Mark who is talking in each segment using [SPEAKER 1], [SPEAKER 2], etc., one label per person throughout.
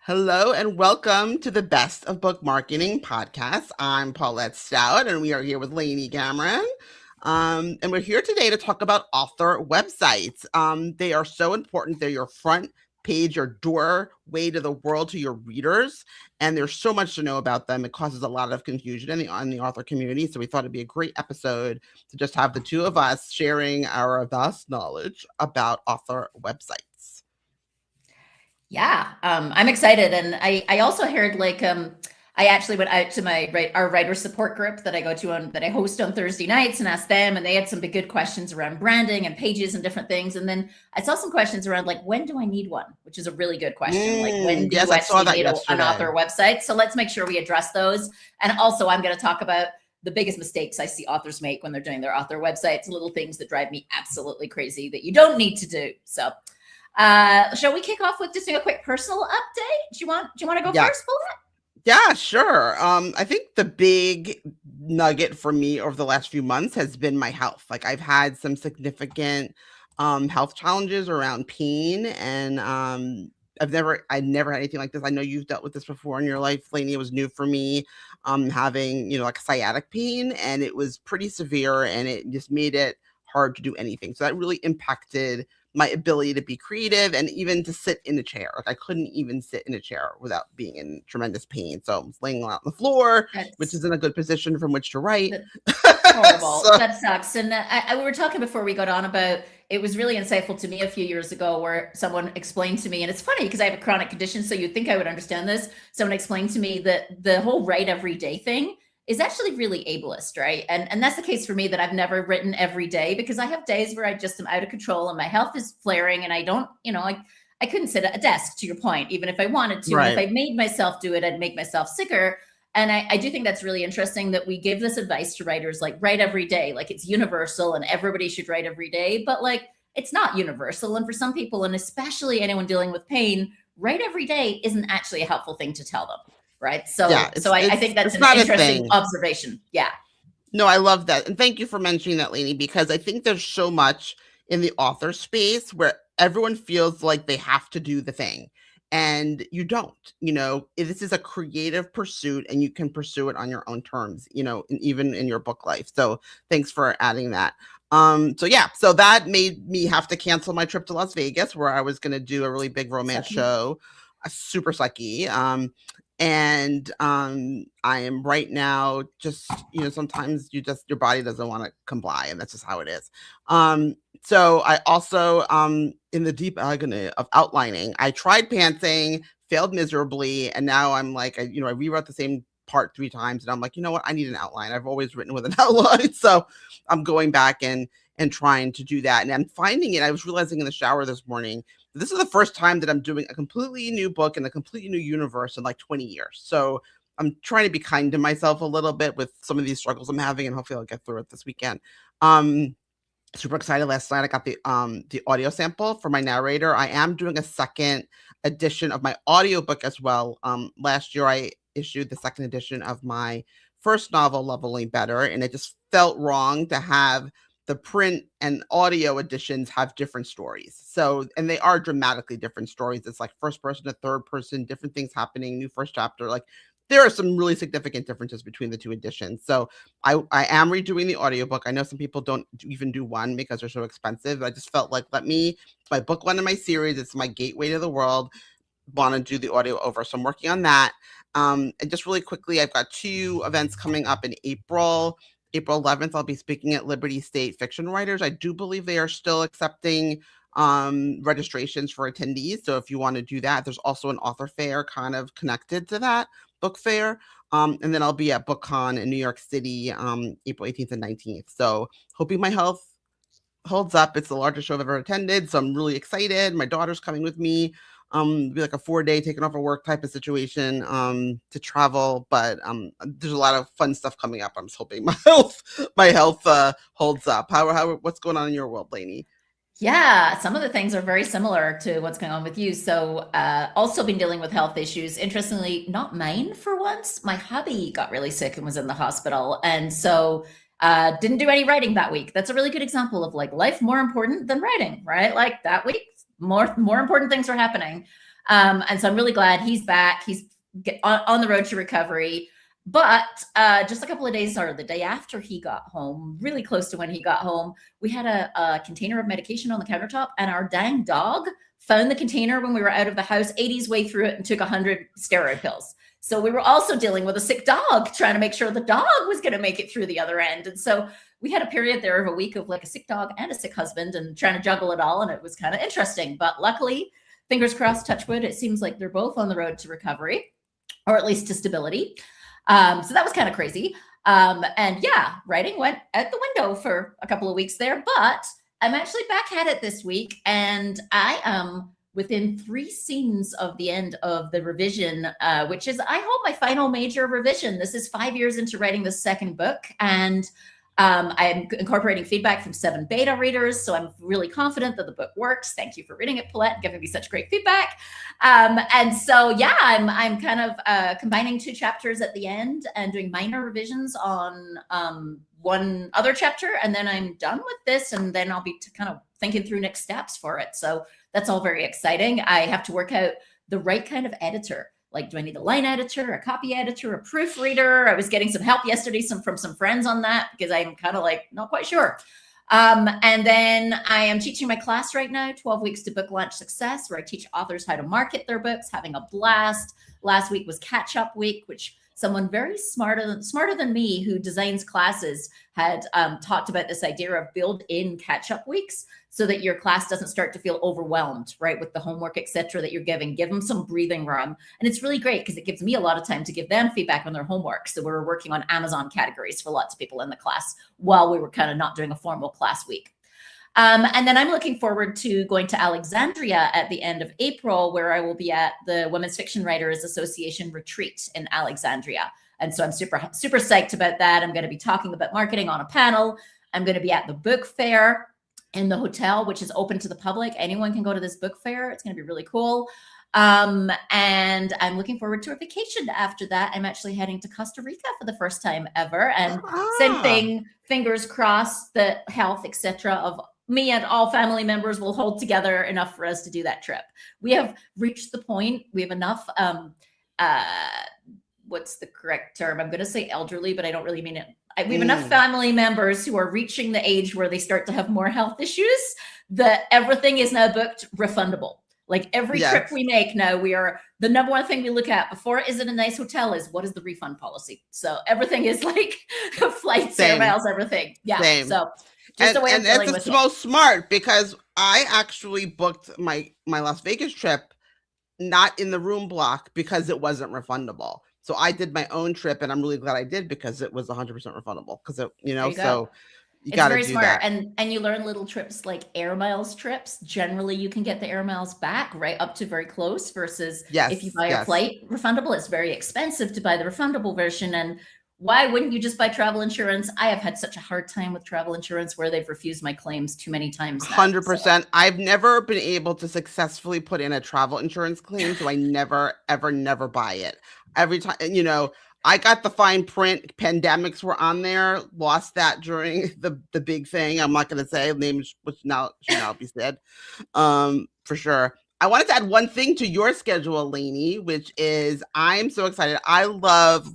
[SPEAKER 1] Hello and welcome to the Best of Book Marketing podcast. I'm Paulette Stout and we are here with Lainey Cameron. And we're here today to talk about author websites. They are so important. They're your front page, your doorway to the world, to your readers. And there's so much to know about them. It causes a lot of confusion in the author community. So we thought it'd be a great episode to just have the two of us sharing our vast knowledge about author websites.
[SPEAKER 2] Yeah, I'm excited, and I also heard I actually went out to our writer support group that I go to that I host on Thursday nights and asked them, and they had some big good questions around branding and pages and different things. And then I saw some questions around like, when do I need one, which is a really good question. Like, when do
[SPEAKER 1] Yes,
[SPEAKER 2] you
[SPEAKER 1] I saw
[SPEAKER 2] actually
[SPEAKER 1] that
[SPEAKER 2] need an
[SPEAKER 1] yesterday.
[SPEAKER 2] author website? So let's make sure we address those. And also, I'm going to talk about the biggest mistakes I see authors make when they're doing their author websites, little things that drive me absolutely crazy that you don't need to do. So. Shall we kick off with just a quick personal update? Do you want to go first, Paulette?
[SPEAKER 1] Yeah, sure. I think the big nugget for me over the last few months has been my health. Like I've had some significant health challenges around pain, and I've never had anything like this. I know you've dealt with this before in your life, Lainey. It was new for me, having like sciatic pain, and it was pretty severe, and it just made it hard to do anything. So that really impacted my ability to be creative and even to sit in a chair. Like I couldn't even sit in a chair without being in tremendous pain. So I was laying on the floor, which isn't a good position from which to write.
[SPEAKER 2] Horrible. That sucks. And we were talking before we got on about, it was really insightful to me a few years ago where someone explained to me, and it's funny because I have a chronic condition, so you'd think I would understand this. Someone explained to me that the whole write every day thing is actually really ableist, right? And that's the case for me, that I've never written every day because I have days where I just am out of control and my health is flaring and I don't, I couldn't sit at a desk, to your point, even if I wanted to.
[SPEAKER 1] Right.
[SPEAKER 2] And if I made myself do it, I'd make myself sicker. And I do think that's really interesting that we give this advice to writers, like write every day, like it's universal and everybody should write every day, but like it's not universal. And for some people, and especially anyone dealing with pain, write every day isn't actually a helpful thing to tell them. Right. So, yeah, I think that's an interesting observation. Yeah.
[SPEAKER 1] No, I love that. And thank you for mentioning that, Lainey, because I think there's so much in the author space where everyone feels like they have to do the thing. And you don't, this is a creative pursuit and you can pursue it on your own terms, even in your book life. So thanks for adding that. So that made me have to cancel my trip to Las Vegas, where I was going to do a really big romance show, a super sucky. And I am right now just, sometimes your body doesn't want to comply, and that's just how it is. So I also, in the deep agony of outlining, I tried pantsing, failed miserably. And now I'm like, I rewrote the same part 3 times and I'm like, you know what? I need an outline. I've always written with an outline. So I'm going back and trying to do that. And I'm finding it. I was realizing in the shower this morning, this is the first time that I'm doing a completely new book in a completely new universe in like 20 years. So I'm trying to be kind to myself a little bit with some of these struggles I'm having, and hopefully I'll get through it this weekend. Super excited. Last night I got the audio sample for my narrator. I am doing a second edition of my audiobook as well. Last year I issued the second edition of my first novel, Leveling Better, and it just felt wrong to have the print and audio editions have different stories. So, and they are dramatically different stories. It's like first person to third person, different things happening, new first chapter. Like there are some really significant differences between the 2 editions. So I am redoing the audiobook. I know some people don't even do one because they're so expensive. I just felt like, my book one in my series. It's my gateway to the world. Want to do the audio over. So I'm working on that. And just really quickly, I've got 2 events coming up in April. April 11th, I'll be speaking at Liberty State Fiction Writers. I do believe they are still accepting registrations for attendees. So if you want to do that, there's also an author fair kind of connected to that book fair. And then I'll be at BookCon in New York City, April 18th and 19th. So hoping my health holds up. It's the largest show I've ever attended. So I'm really excited. My daughter's coming with me. Be like a 4-day taking off of work type of situation to travel, but there's a lot of fun stuff coming up. I'm just hoping my health holds up. What's going on in your world, Lainey?
[SPEAKER 2] Yeah, some of the things are very similar to what's going on with you. So also been dealing with health issues. Interestingly, not mine for once. My hubby got really sick and was in the hospital. And so didn't do any writing that week. That's a really good example of like life more important than writing, right? Like that week, more important things are happening. And so I'm really glad he's back. He's on the road to recovery. But just a couple of days, or the day after he got home, really close to when he got home, we had a container of medication on the countertop, and our dang dog found the container when we were out of the house, 80's way through it, and took 100 steroid pills. So we were also dealing with a sick dog, trying to make sure the dog was going to make it through the other end. And so we had a period there of a week of like a sick dog and a sick husband and trying to juggle it all. And it was kind of interesting. But luckily, fingers crossed, touch wood, it seems like they're both on the road to recovery, or at least to stability. So that was kind of crazy. And yeah, writing went out the window for a couple of weeks there, but I'm actually back at it this week, and I am within 3 scenes of the end of the revision, which is, I hope, my final major revision. This is 5 years into writing the second book, and I'm incorporating feedback from 7 beta readers, so I'm really confident that the book works. Thank you for reading it, Paulette, giving me such great feedback. And so, yeah, I'm kind of combining 2 chapters at the end and doing minor revisions on one other chapter, and then I'm done with this, and then I'll be kind of thinking through next steps for it. So that's all very exciting. I have to work out the right kind of editor. Like, do I need a line editor, a copy editor, a proofreader? I was getting some help yesterday from some friends on that, because I'm kind of like not quite sure. And then I am teaching my class right now, 12 Weeks to Book Launch Success, where I teach authors how to market their books, having a blast. Last week was catch-up week, which someone very smarter than me who designs classes had talked about this idea of build-in catch-up weeks so that your class doesn't start to feel overwhelmed, right, with the homework, et cetera, that you're giving. Give them some breathing room. And it's really great because it gives me a lot of time to give them feedback on their homework. So we were working on Amazon categories for lots of people in the class while we were kind of not doing a formal class week. And then I'm looking forward to going to Alexandria at the end of April, where I will be at the Women's Fiction Writers Association retreat in Alexandria. And so I'm super psyched about that. I'm going to be talking about marketing on a panel. I'm going to be at the book fair in the hotel, which is open to the public. Anyone can go to this book fair. It's going to be really cool. And I'm looking forward to a vacation after that. I'm actually heading to Costa Rica for the first time ever. And same thing, fingers crossed that health, etc., of me and all family members will hold together enough for us to do that trip. We have reached the point, we have enough, what's the correct term? I'm going to say elderly, but I don't really mean it. We have enough family members who are reaching the age where they start to have more health issues that everything is now booked refundable. Like every trip we make now, the number one thing we look at before is it a nice hotel is what is the refund policy? So everything is like flights, air miles, everything. Yeah. Same. So just a way of dealing with it.
[SPEAKER 1] And it's most smart because I actually booked my Las Vegas trip not in the room block because it wasn't refundable. So I did my own trip, and I'm really glad I did because it was 100% refundable. Because you got to do smart. That.
[SPEAKER 2] And you learn little trips like air miles trips. Generally, you can get the air miles back right up to very close. Versus if you buy a flight refundable, it's very expensive to buy the refundable version. And why wouldn't you just buy travel insurance? I have had such a hard time with travel insurance where they've refused my claims too many times.
[SPEAKER 1] 100%. So. I've never been able to successfully put in a travel insurance claim, so I never buy it. Every time, I got the fine print. Pandemics were on there. Lost that during the big thing. I'm not going to say names, which now should not be said, for sure. I wanted to add one thing to your schedule, Lainey, which is I'm so excited. I love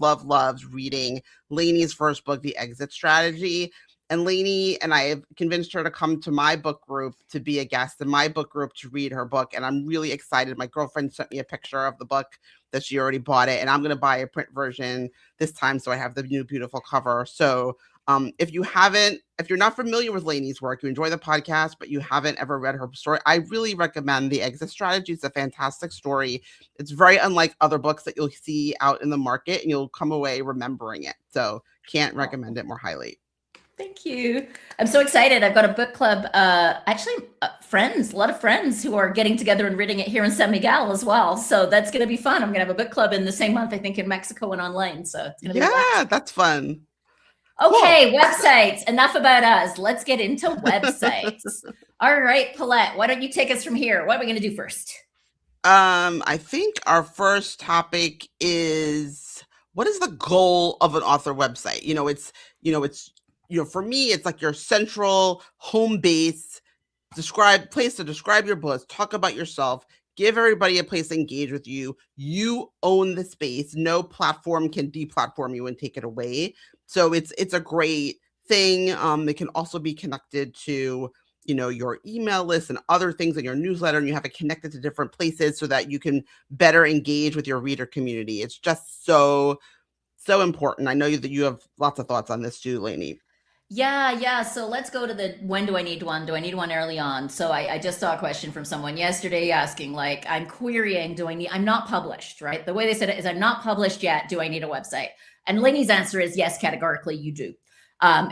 [SPEAKER 1] reading Lainey's first book, The Exit Strategy. And Lainey and I have convinced her to come to my book group to be a guest in my book group to read her book. And I'm really excited. My girlfriend sent me a picture of the book that she already bought it. And I'm going to buy a print version this time. So I have the new beautiful cover. So if you're not familiar with Lainey's work, you enjoy the podcast, but you haven't ever read her story, I really recommend The Exit Strategy. It's a fantastic story. It's very unlike other books that you'll see out in the market, and you'll come away remembering it. So can't recommend it more highly.
[SPEAKER 2] Thank you. I'm so excited. I've got a book club, a lot of friends who are getting together and reading it here in San Miguel as well. So that's going to be fun. I'm going to have a book club in the same month, I think, in Mexico and online. So it's going to be fun.
[SPEAKER 1] That's fun.
[SPEAKER 2] Okay, cool. Websites. Enough about us. Let's get into websites. All right, Paulette, why don't you take us from here? What are we going to do first?
[SPEAKER 1] I think our first topic is, what is the goal of an author website? For me, it's like your central home base, place to describe your books, talk about yourself, give everybody a place to engage with you. You own the space. No platform can deplatform you and take it away. So it's a great thing. It can also be connected to, you know, your email list and other things in your newsletter, and you have it connected to different places so that you can better engage with your reader community. It's just so important. I know that you have lots of thoughts on this too, Lainey.
[SPEAKER 2] Yeah. So let's go to the when do I need one? Do I need one early on? So I just saw a question from someone yesterday asking, like, I'm querying, I'm not published, right? The way they said it is, I'm not published yet. Do I need a website? And Lainey's answer is yes, categorically, you do.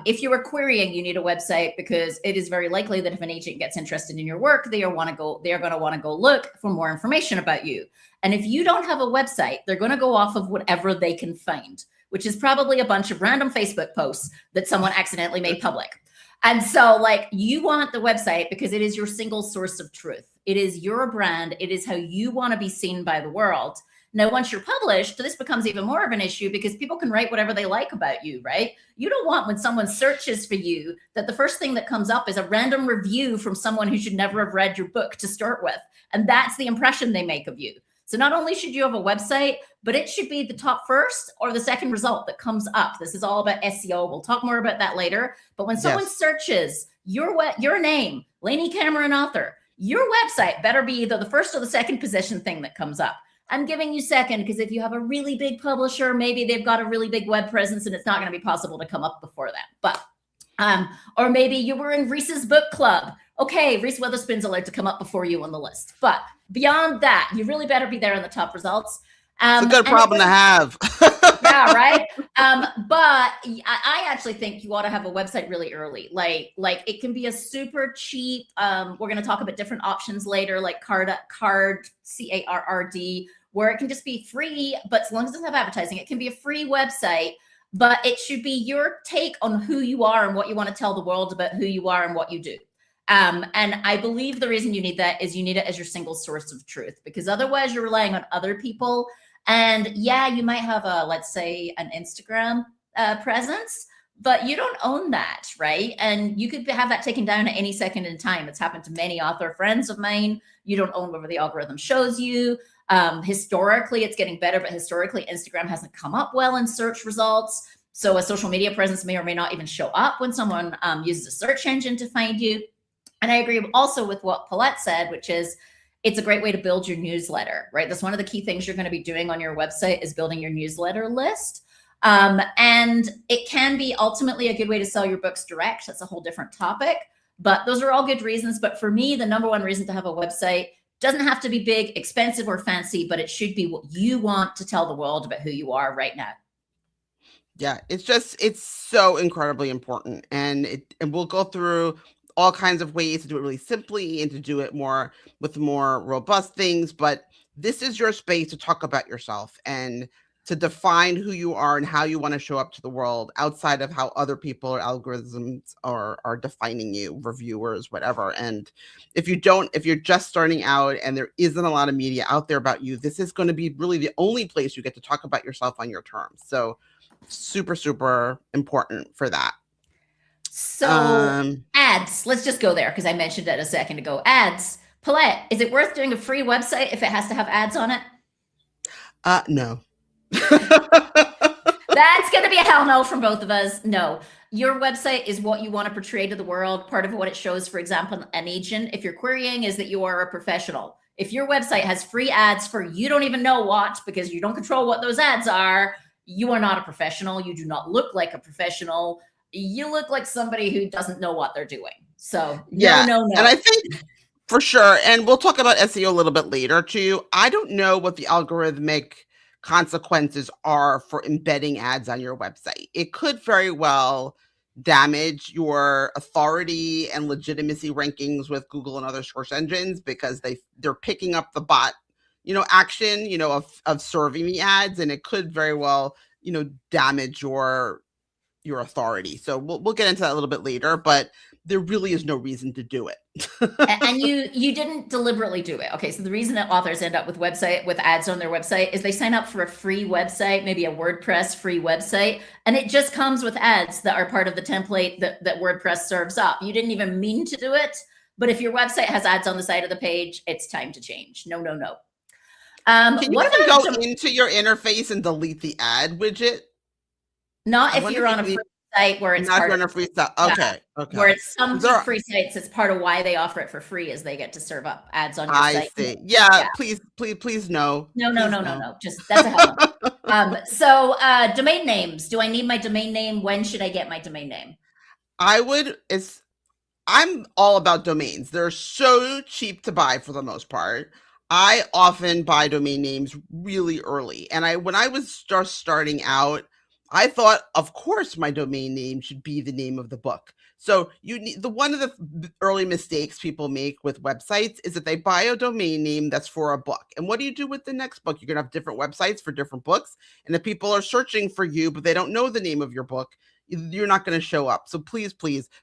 [SPEAKER 2] If you are querying, you need a website, because it is very likely that if an agent gets interested in your work, they are going to want to go look for more information about you. And if you don't have a website, they're going to go off of whatever they can find, which is probably a bunch of random Facebook posts that someone accidentally made public. And so, like, you want the website because it is your single source of truth. It is your brand. It is how you want to be seen by the world. Now, once you're published, this becomes even more of an issue because people can write whatever they like about you, right? You don't want, when someone searches for you, that the first thing that comes up is a random review from someone who should never have read your book to start with. And that's the impression they make of you. So not only should you have a website, but it should be the top first or the second result that comes up. This is all about SEO. We'll talk more about that later. But when someone searches your name, Lainey Cameron author, your website better be either the first or the second position thing that comes up. I'm giving you second because if you have a really big publisher, maybe they've got a really big web presence and it's not going to be possible to come up before that. But or maybe you were in Reese's book club. Okay, Reese Witherspoon's allowed to come up before you on the list. But beyond that, you really better be there in the top results.
[SPEAKER 1] It's a good problem to have.
[SPEAKER 2] Yeah, right. But I actually think you ought to have a website really early. Like it can be a super cheap. We're going to talk about different options later, like Carrd, CARRD, where it can just be free. But as long as it doesn't have advertising, it can be a free website. But it should be your take on who you are and what you want to tell the world about who you are and what you do. And I believe the reason you need that is you need it as your single source of truth, because otherwise you're relying on other people. And yeah, you might have let's say an Instagram presence, but you don't own that, right? And you could have that taken down at any second in time. It's happened to many author friends of mine. You don't own whatever the algorithm shows you. Historically, it's getting better, but historically, Instagram hasn't come up well in search results. So a social media presence may or may not even show up when someone uses a search engine to find you. And I agree also with what Paulette said, which is it's a great way to build your newsletter, right? That's one of the key things you're going to be doing on your website is building your newsletter list. And it can be ultimately a good way to sell your books direct. That's a whole different topic, but those are all good reasons. But for me, the number one reason to have a website doesn't have to be big, expensive, or fancy, but it should be what you want to tell the world about who you are right now.
[SPEAKER 1] Yeah, it's so incredibly important. And we'll go through all kinds of ways to do it really simply and to do it more with more robust things. But this is your space to talk about yourself and to define who you are and how you want to show up to the world outside of how other people or algorithms are defining you, reviewers, whatever. And if you're just starting out and there isn't a lot of media out there about you, this is going to be really the only place you get to talk about yourself on your terms. So super, super important for that.
[SPEAKER 2] So ads, let's just go there because I mentioned it a second ago. Ads. Paulette, is it worth doing a free website if it has to have ads on it?
[SPEAKER 1] No.
[SPEAKER 2] That's going to be a hell no from both of us. No. Your website is what you want to portray to the world. Part of what it shows, for example, an agent, if you're querying, is that you are a professional. If your website has free ads for you don't even know what, because you don't control what those ads are, you are not a professional. You do not look like a professional. You look like somebody who doesn't know what they're doing. So
[SPEAKER 1] yeah,
[SPEAKER 2] no.
[SPEAKER 1] And I think for sure, and we'll talk about SEO a little bit later too. I don't know what the algorithmic consequences are for embedding ads on your website. It could very well damage your authority and legitimacy rankings with Google and other search engines because they're picking up the bot, action, of serving the ads, and it could very well, damage your authority. So we'll get into that a little bit later, but there really is no reason to do it.
[SPEAKER 2] And you didn't deliberately do it. Okay. So the reason that authors end up with ads on their website is they sign up for a free website, maybe a WordPress free website, and it just comes with ads that are part of the template that WordPress serves up. You didn't even mean to do it, But if your website has ads on the side of the page, it's time to change. No, no, no.
[SPEAKER 1] Can you
[SPEAKER 2] What
[SPEAKER 1] even
[SPEAKER 2] about
[SPEAKER 1] go into your interface and delete the ad widget?
[SPEAKER 2] not
[SPEAKER 1] I
[SPEAKER 2] if
[SPEAKER 1] wonder
[SPEAKER 2] you're
[SPEAKER 1] if
[SPEAKER 2] on a
[SPEAKER 1] you
[SPEAKER 2] free site where it's
[SPEAKER 1] not
[SPEAKER 2] part
[SPEAKER 1] going
[SPEAKER 2] of
[SPEAKER 1] to free stuff.
[SPEAKER 2] yeah,
[SPEAKER 1] Okay,
[SPEAKER 2] where
[SPEAKER 1] okay.
[SPEAKER 2] it's some
[SPEAKER 1] There,
[SPEAKER 2] free sites, it's part of why they offer it for free is they get to serve up ads on your
[SPEAKER 1] I
[SPEAKER 2] site.
[SPEAKER 1] see. Yeah,
[SPEAKER 2] Yeah.
[SPEAKER 1] please, no.
[SPEAKER 2] No, no,
[SPEAKER 1] Please
[SPEAKER 2] no, no,
[SPEAKER 1] no.
[SPEAKER 2] no. Just that's a hell no. So domain names. Do I need my domain name? When should I get my domain name?
[SPEAKER 1] I'm all about domains. They're so cheap to buy for the most part. I often buy domain names really early. And when I was just starting out, I thought, of course, my domain name should be the name of the book. So you need one of the early mistakes people make with websites is that they buy a domain name that's for a book. And what do you do with the next book? You're gonna have different websites for different books. And if people are searching for you, but they don't know the name of your book, you're not going to show up. So please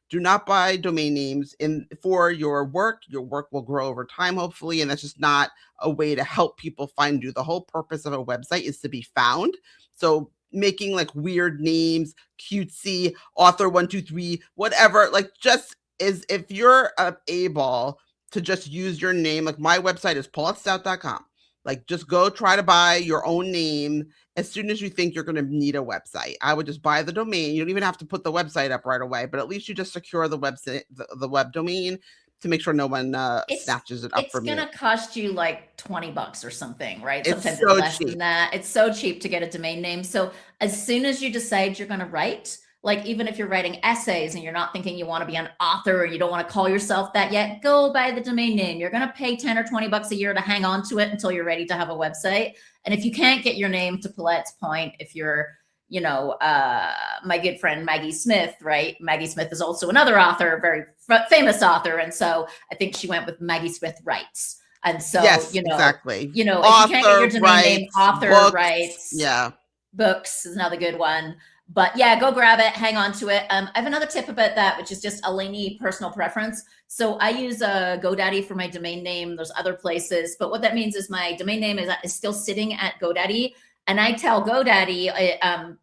[SPEAKER 1] do not buy domain names for your work. Your work will grow over time, hopefully, and that's just not a way to help people find you. The whole purpose of a website is to be found. So making like weird names, cutesy, author 123, whatever, like just is if you're able to just use your name, like my website is paulettestout.com. Like just go try to buy your own name as soon as you think you're going to need a website. I would just buy the domain. You don't even have to put the website up right away, but at least you just secure the website, the web domain, to make sure no one snatches it up from you.
[SPEAKER 2] It's going to cost you like $20 or something, right?
[SPEAKER 1] It's
[SPEAKER 2] Sometimes
[SPEAKER 1] so
[SPEAKER 2] it's less
[SPEAKER 1] cheap.
[SPEAKER 2] than that. It's so cheap to get a domain name. So as soon as you decide you're going to write, like even if you're writing essays and you're not thinking you want to be an author or you don't want to call yourself that yet, go buy the domain name. You're going to pay 10 or 20 bucks a year to hang on to it until you're ready to have a website. And if you can't get your name, to Paulette's point, if you're, my good friend Maggie Smith, right? Maggie Smith is also another author, very famous author. And so I think she went with Maggie Smith Writes. And so,
[SPEAKER 1] yes, exactly.
[SPEAKER 2] If you
[SPEAKER 1] author,
[SPEAKER 2] can't get your domain name, author
[SPEAKER 1] books,
[SPEAKER 2] writes.
[SPEAKER 1] Yeah.
[SPEAKER 2] Books is another good one. But yeah, go grab it, hang on to it. I have another tip about that, which is just a Lainey personal preference. So I use GoDaddy for my domain name. There's other places, but what that means is my domain name is still sitting at GoDaddy. And I tell GoDaddy,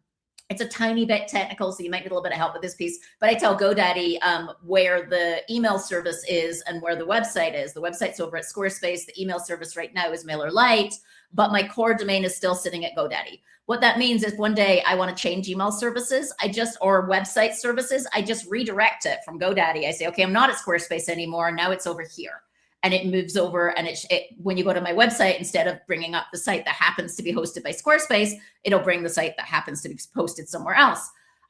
[SPEAKER 2] it's a tiny bit technical, so you might need a little bit of help with this piece, but I tell GoDaddy where the email service is and where the website is. The website's over at Squarespace. The email service right now is MailerLite, but my core domain is still sitting at GoDaddy. What that means is one day I want to change email services, or website services, I just redirect it from GoDaddy. I say, okay, I'm not at Squarespace anymore. Now it's over here. And it moves over, and when you go to my website, instead of bringing up the site that happens to be hosted by Squarespace, it'll bring the site that happens to be posted somewhere else.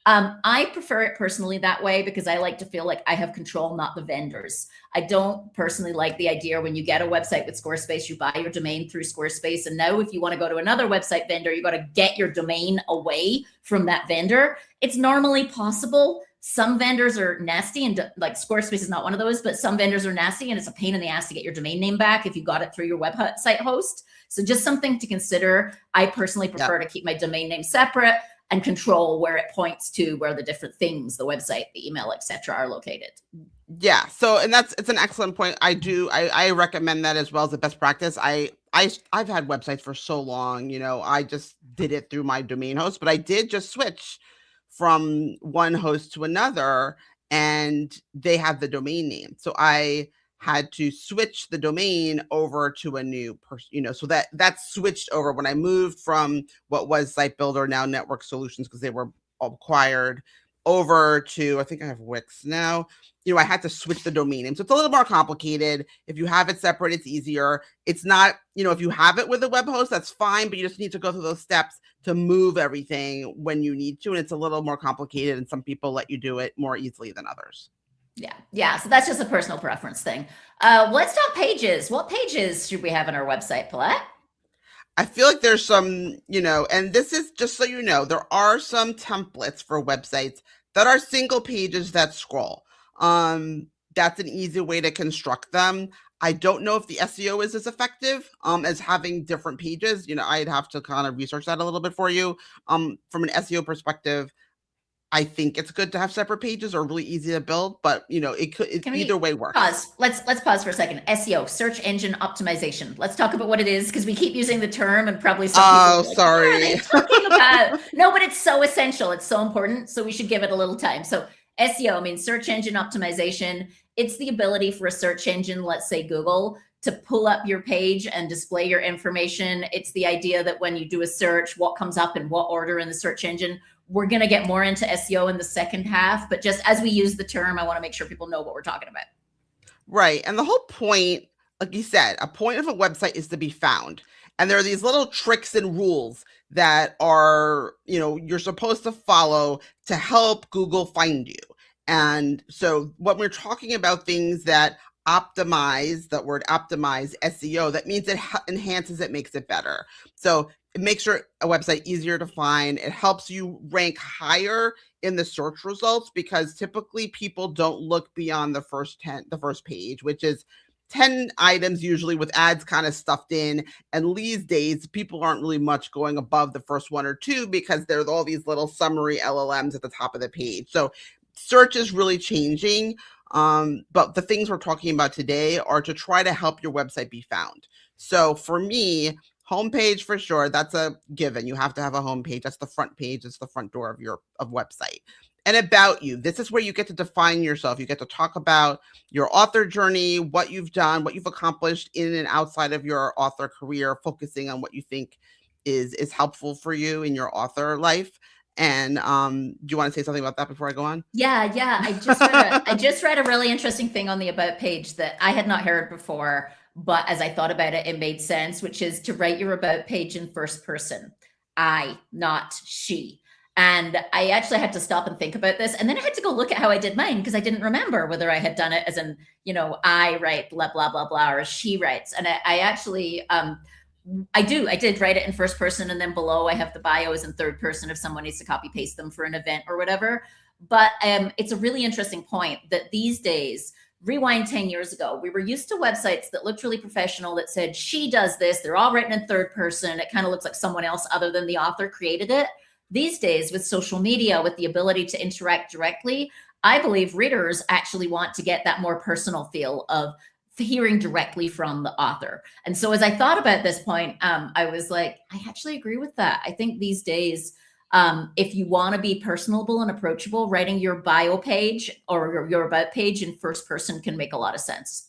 [SPEAKER 2] I prefer it personally that way because I like to feel like I have control, not the vendors. I don't personally like the idea when you get a website with Squarespace, you buy your domain through Squarespace. And now if you want to go to another website vendor, you got to get your domain away from that vendor. It's normally possible. Some vendors are nasty, and like Squarespace is not one of those, but some vendors are nasty and it's a pain in the ass to get your domain name back if you got it through your website host. So just something to consider. I personally prefer to keep my domain name separate and control where it points to, where the different things, the website, the email, etc., are located.
[SPEAKER 1] Yeah. So, and it's an excellent point. I recommend that as well as a best practice. I've had websites for so long, I just did it through my domain host, but I did just switch from one host to another, and they have the domain name. So I had to switch the domain over to a new person, so that switched over when I moved from what was Site Builder, now Network Solutions, because they were acquired, over to, I think I have Wix now. I had to switch the domain name. So it's a little more complicated. If you have it separate, it's easier. It's not, if you have it with a web host, that's fine, but you just need to go through those steps to move everything when you need to. And it's a little more complicated, and some people let you do it more easily than others.
[SPEAKER 2] Yeah. So that's just a personal preference thing. Let's talk pages. What pages should we have on our website, Paulette?
[SPEAKER 1] I feel like there's some, and this is just so you know, there are some templates for websites that are single pages that scroll. That's an easy way to construct them. I don't know if the SEO is as effective as having different pages. I'd have to kind of research that a little bit for you. From an SEO perspective, I think it's good to have separate pages, or really easy to build, but either way works.
[SPEAKER 2] Pause. Let's pause for a second. SEO, search engine optimization. Let's talk about what it is, because we keep using the term and probably some people
[SPEAKER 1] sorry.
[SPEAKER 2] What are they talking about? No, but it's so essential. It's so important. So we should give it a little time. So SEO means search engine optimization. It's the ability for a search engine, let's say Google, to pull up your page and display your information. It's the idea that when you do a search, what comes up in what order in the search engine. We're going to get more into SEO in the second half, but just as we use the term, I want to make sure people know what we're talking about.
[SPEAKER 1] Right. And the whole point, like you said, a point of a website is to be found. And there are these little tricks and rules that are, you're supposed to follow to help Google find you. And so when we're talking about things that optimize, that word optimize SEO, that means it enhances it, makes it better. So it makes your a website easier to find. It helps you rank higher in the search results because typically people don't look beyond the first page, which is 10 items usually with ads kind of stuffed in. And these days, people aren't really much going above the first one or two because there's all these little summary LLMs at the top of the page. So search is really changing. But the things we're talking about today are to try to help your website be found. So for me, homepage for sure, that's a given. You have to have a homepage. That's the front page. It's the front door of your website. And about you. This is where you get to define yourself. You get to talk about your author journey, what you've done, what you've accomplished in and outside of your author career, focusing on what you think is helpful for you in your author life. And do you want to say something about that before I go on?
[SPEAKER 2] Yeah. I just read a really interesting thing on the About page that I had not heard before, but as I thought about it, it made sense, which is to write your About page in first person. I, not she. And I actually had to stop and think about this. And then I had to go look at how I did mine because I didn't remember whether I had done it as in, I write blah, blah, blah, blah, or she writes. And I actually, I did write it in first person. And then below I have the bios in third person if someone needs to copy paste them for an event or whatever. But it's a really interesting point that these days, rewind 10 years ago, we were used to websites that looked really professional that said, she does this. They're all written in third person. It kind of looks like someone else other than the author created it. These days with social media, with the ability to interact directly, I believe readers actually want to get that more personal feel of hearing directly from the author. And so as I thought about this point, I was like, I actually agree with that. I think these days, if you want to be personable and approachable, writing your bio page or your About page in first person can make a lot of sense.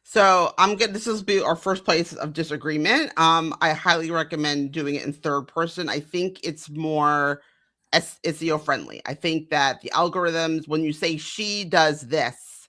[SPEAKER 1] So this will be our first place of disagreement. I highly recommend doing it in third person. I think it's more SEO friendly. I think that the algorithms, when you say she does this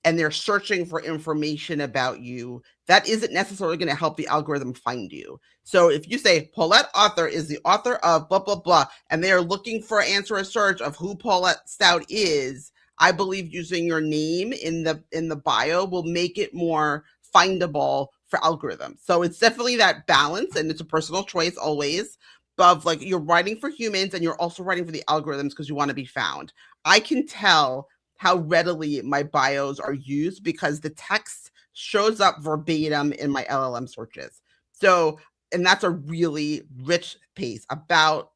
[SPEAKER 1] and they're searching for information about you, that isn't necessarily going to help the algorithm find you. So if you say Paulette Author is the author of blah, blah, blah, and they are looking for answer a search of who Paulette Stout is, I believe using your name in the bio will make it more findable for algorithms. So it's definitely that balance, and it's a personal choice always, of like you're writing for humans and you're also writing for the algorithms because you want to be found. I can tell how readily my bios are used because the text shows up verbatim in my LLM searches. So, and that's a really rich piece about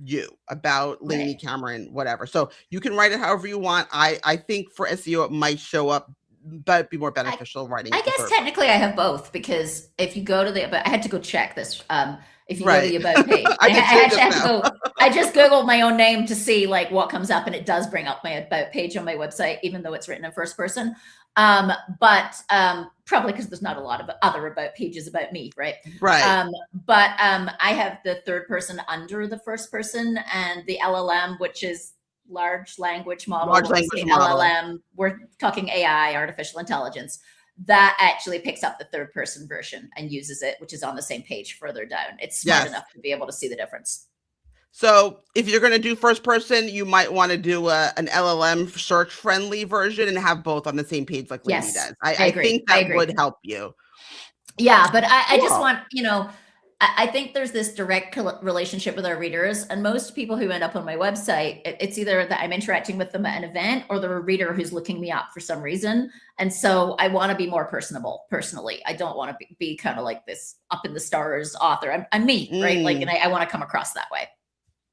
[SPEAKER 1] you, about Lainey Cameron, whatever. So you can write it however you want. I think for SEO it might show up, but be more beneficial writing.
[SPEAKER 2] I guess technically I have both because if you go to but I had to go check this. If you go to the About page, I just Googled my own name to see like what comes up, and it does bring up my About page on my website, even though it's written in first person. But probably because there's not a lot of other About pages about me, right?
[SPEAKER 1] Right.
[SPEAKER 2] But I have the third person under the first person, and the LLM, which is large language model. LLM, we're talking AI, artificial intelligence. That actually picks up the third person version and uses it, which is on the same page further down. It's smart enough to be able to see the difference.
[SPEAKER 1] So if you're going to do first person, you might want to do an LLM search friendly version and have both on the same page like Lainey does. I think that would help you.
[SPEAKER 2] Yeah, but I just want, I think there's this direct relationship with our readers, and most people who end up on my website, it's either that I'm interacting with them at an event or they're a reader who's looking me up for some reason. And so I want to be more personable personally. I don't want to be kind of like this up in the stars author. I'm me, right? Like, and I want to come across that way.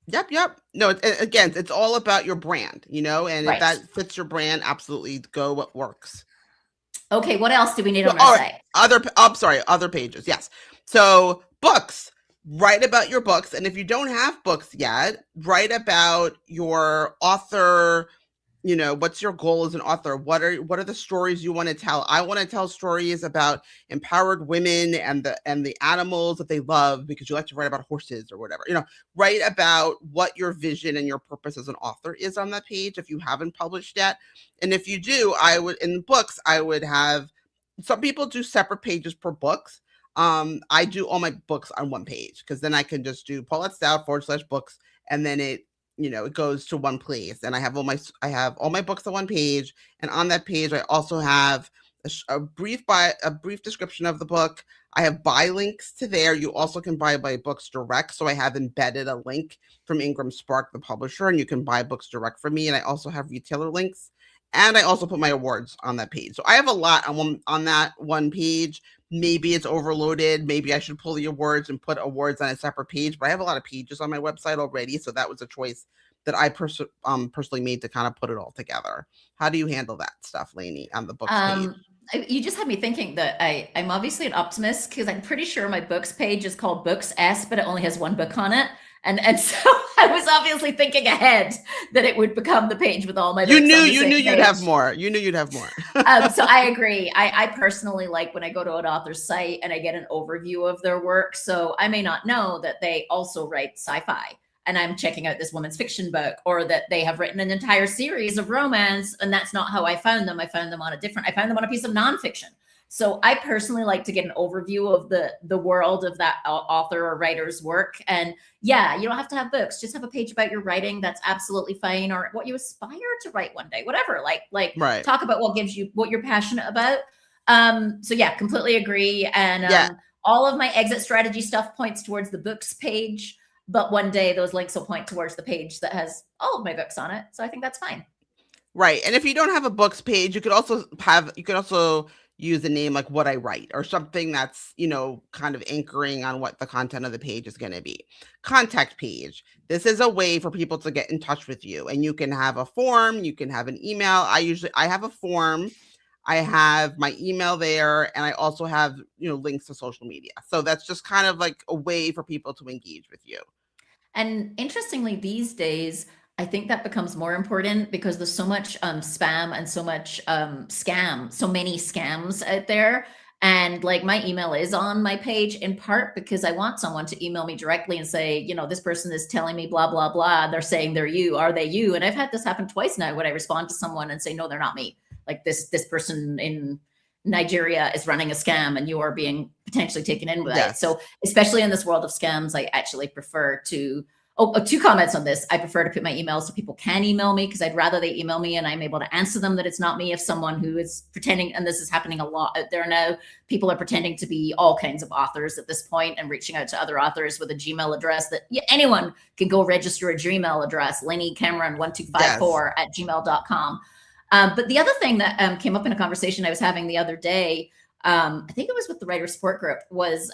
[SPEAKER 1] Yep. No, again, it's all about your brand, and if that fits your brand, absolutely go what works.
[SPEAKER 2] Okay. What else do we need on our site?
[SPEAKER 1] Other pages. Yes. So books, write about your books. And if you don't have books yet, write about your author You know, what's your goal as an author? What are the stories you want to tell? I want to tell stories about empowered women and the animals that they love, because you like to write about horses or whatever. You know, write about what your vision and your purpose as an author is on that page if you haven't published yet. And if you do, I would, in books, I would have, some people do separate pages per books. I do all my books on one page, because then I can just do Paulette Stout / books, and then it goes to one place, and I have all my books on one page, and on that page I also have a brief description of the book. I have buy links to there. You also can buy books direct, so I have embedded a link from Ingram Spark, the publisher, and you can buy books direct from me. And I also have retailer links, and I also put my awards on that page. So I have a lot on that one page. Maybe it's overloaded. Maybe I should pull the awards and put awards on a separate page, but I have a lot of pages on my website already. So that was a choice that I personally made to kind of put it all together. How do you handle that stuff, Lainey, on the books page?
[SPEAKER 2] You just had me thinking that I'm obviously an optimist, because I'm pretty sure my books page is called Books S, but it only has one book on it. And so I was obviously thinking ahead that it would become the page with all my books.
[SPEAKER 1] You knew you'd have more. You knew you'd have more.
[SPEAKER 2] So I agree. I personally like when I go to an author's site and I get an overview of their work. So I may not know that they also write sci-fi, and I'm checking out this woman's fiction book, or that they have written an entire series of romance, and that's not how I found them. I found them on a piece of nonfiction. So I personally like to get an overview of the world of that author or writer's work. And yeah, you don't have to have books, just have a page about your writing. That's absolutely fine. Or what you aspire to write one day, whatever,
[SPEAKER 1] right.
[SPEAKER 2] Talk about what you're passionate about. So yeah, completely agree. And all of my exit strategy stuff points towards the books page, but one day those links will point towards the page that has all of my books on it. So I think that's fine.
[SPEAKER 1] Right. And if you don't have a books page, you could also use a name like What I Write, or something that's, kind of anchoring on what the content of the page is going to be. Contact page. This is a way for people to get in touch with you, and you can have a form, you can have an email. I have a form. I have my email there, and I also have, links to social media. So that's just kind of like a way for people to engage with you.
[SPEAKER 2] And interestingly, these days, I think that becomes more important, because there's so much spam and so much so many scams out there. And like, my email is on my page in part because I want someone to email me directly and say, this person is telling me blah, blah, blah. They're saying they're you. Are they you? And I've had this happen twice now, when I respond to someone and say, no, they're not me. Like, this person in Nigeria is running a scam, and you are being potentially taken in with it. So especially in this world of scams, I actually prefer to, two comments on this. I prefer to put my emails so people can email me, because I'd rather they email me and I'm able to answer them that it's not me. If someone who is pretending, and this is happening a lot out there now, people are pretending to be all kinds of authors at this point and reaching out to other authors with a Gmail address that anyone can go register a Gmail address, LaineyCameron1254 at gmail.com. But the other thing that came up in a conversation I was having the other day, I think it was with the Writer Support Group, was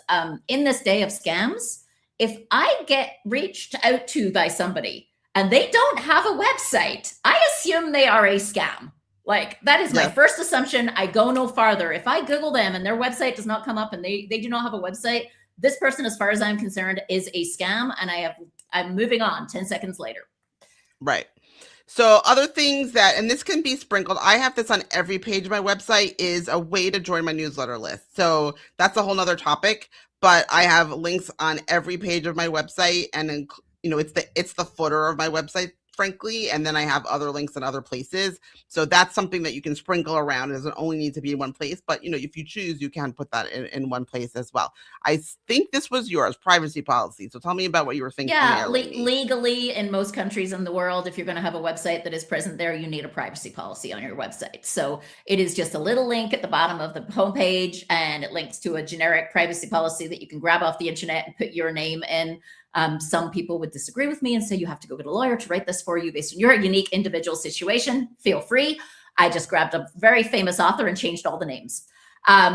[SPEAKER 2] in this day of scams, if I get reached out to by somebody and they don't have a website, I assume they are a scam. Like, that is my first assumption. I go no farther. If I Google them and their website does not come up and they do not have a website, this person, as far as I'm concerned, is a scam. And I'm moving on 10 seconds later.
[SPEAKER 1] Right. So other things and this can be sprinkled, I have this on every page of my website, is a way to join my newsletter list. So that's a whole nother topic, but I have links on every page of my website, and then, it's the footer of my website, frankly, and then I have other links in other places. So that's something that you can sprinkle around. It doesn't only need to be in one place, but if you choose, you can put that in one place as well. I think this was yours, privacy policy. So tell me about what you were thinking.
[SPEAKER 2] Yeah, legally in most countries in the world, if you're going to have a website that is present there, you need a privacy policy on your website. So it is just a little link at the bottom of the homepage, and it links to a generic privacy policy that you can grab off the internet and put your name in. Some people would disagree with me and say you have to go get a lawyer to write this for you based on your unique individual situation. Feel free. I just grabbed a very famous author and changed all the names.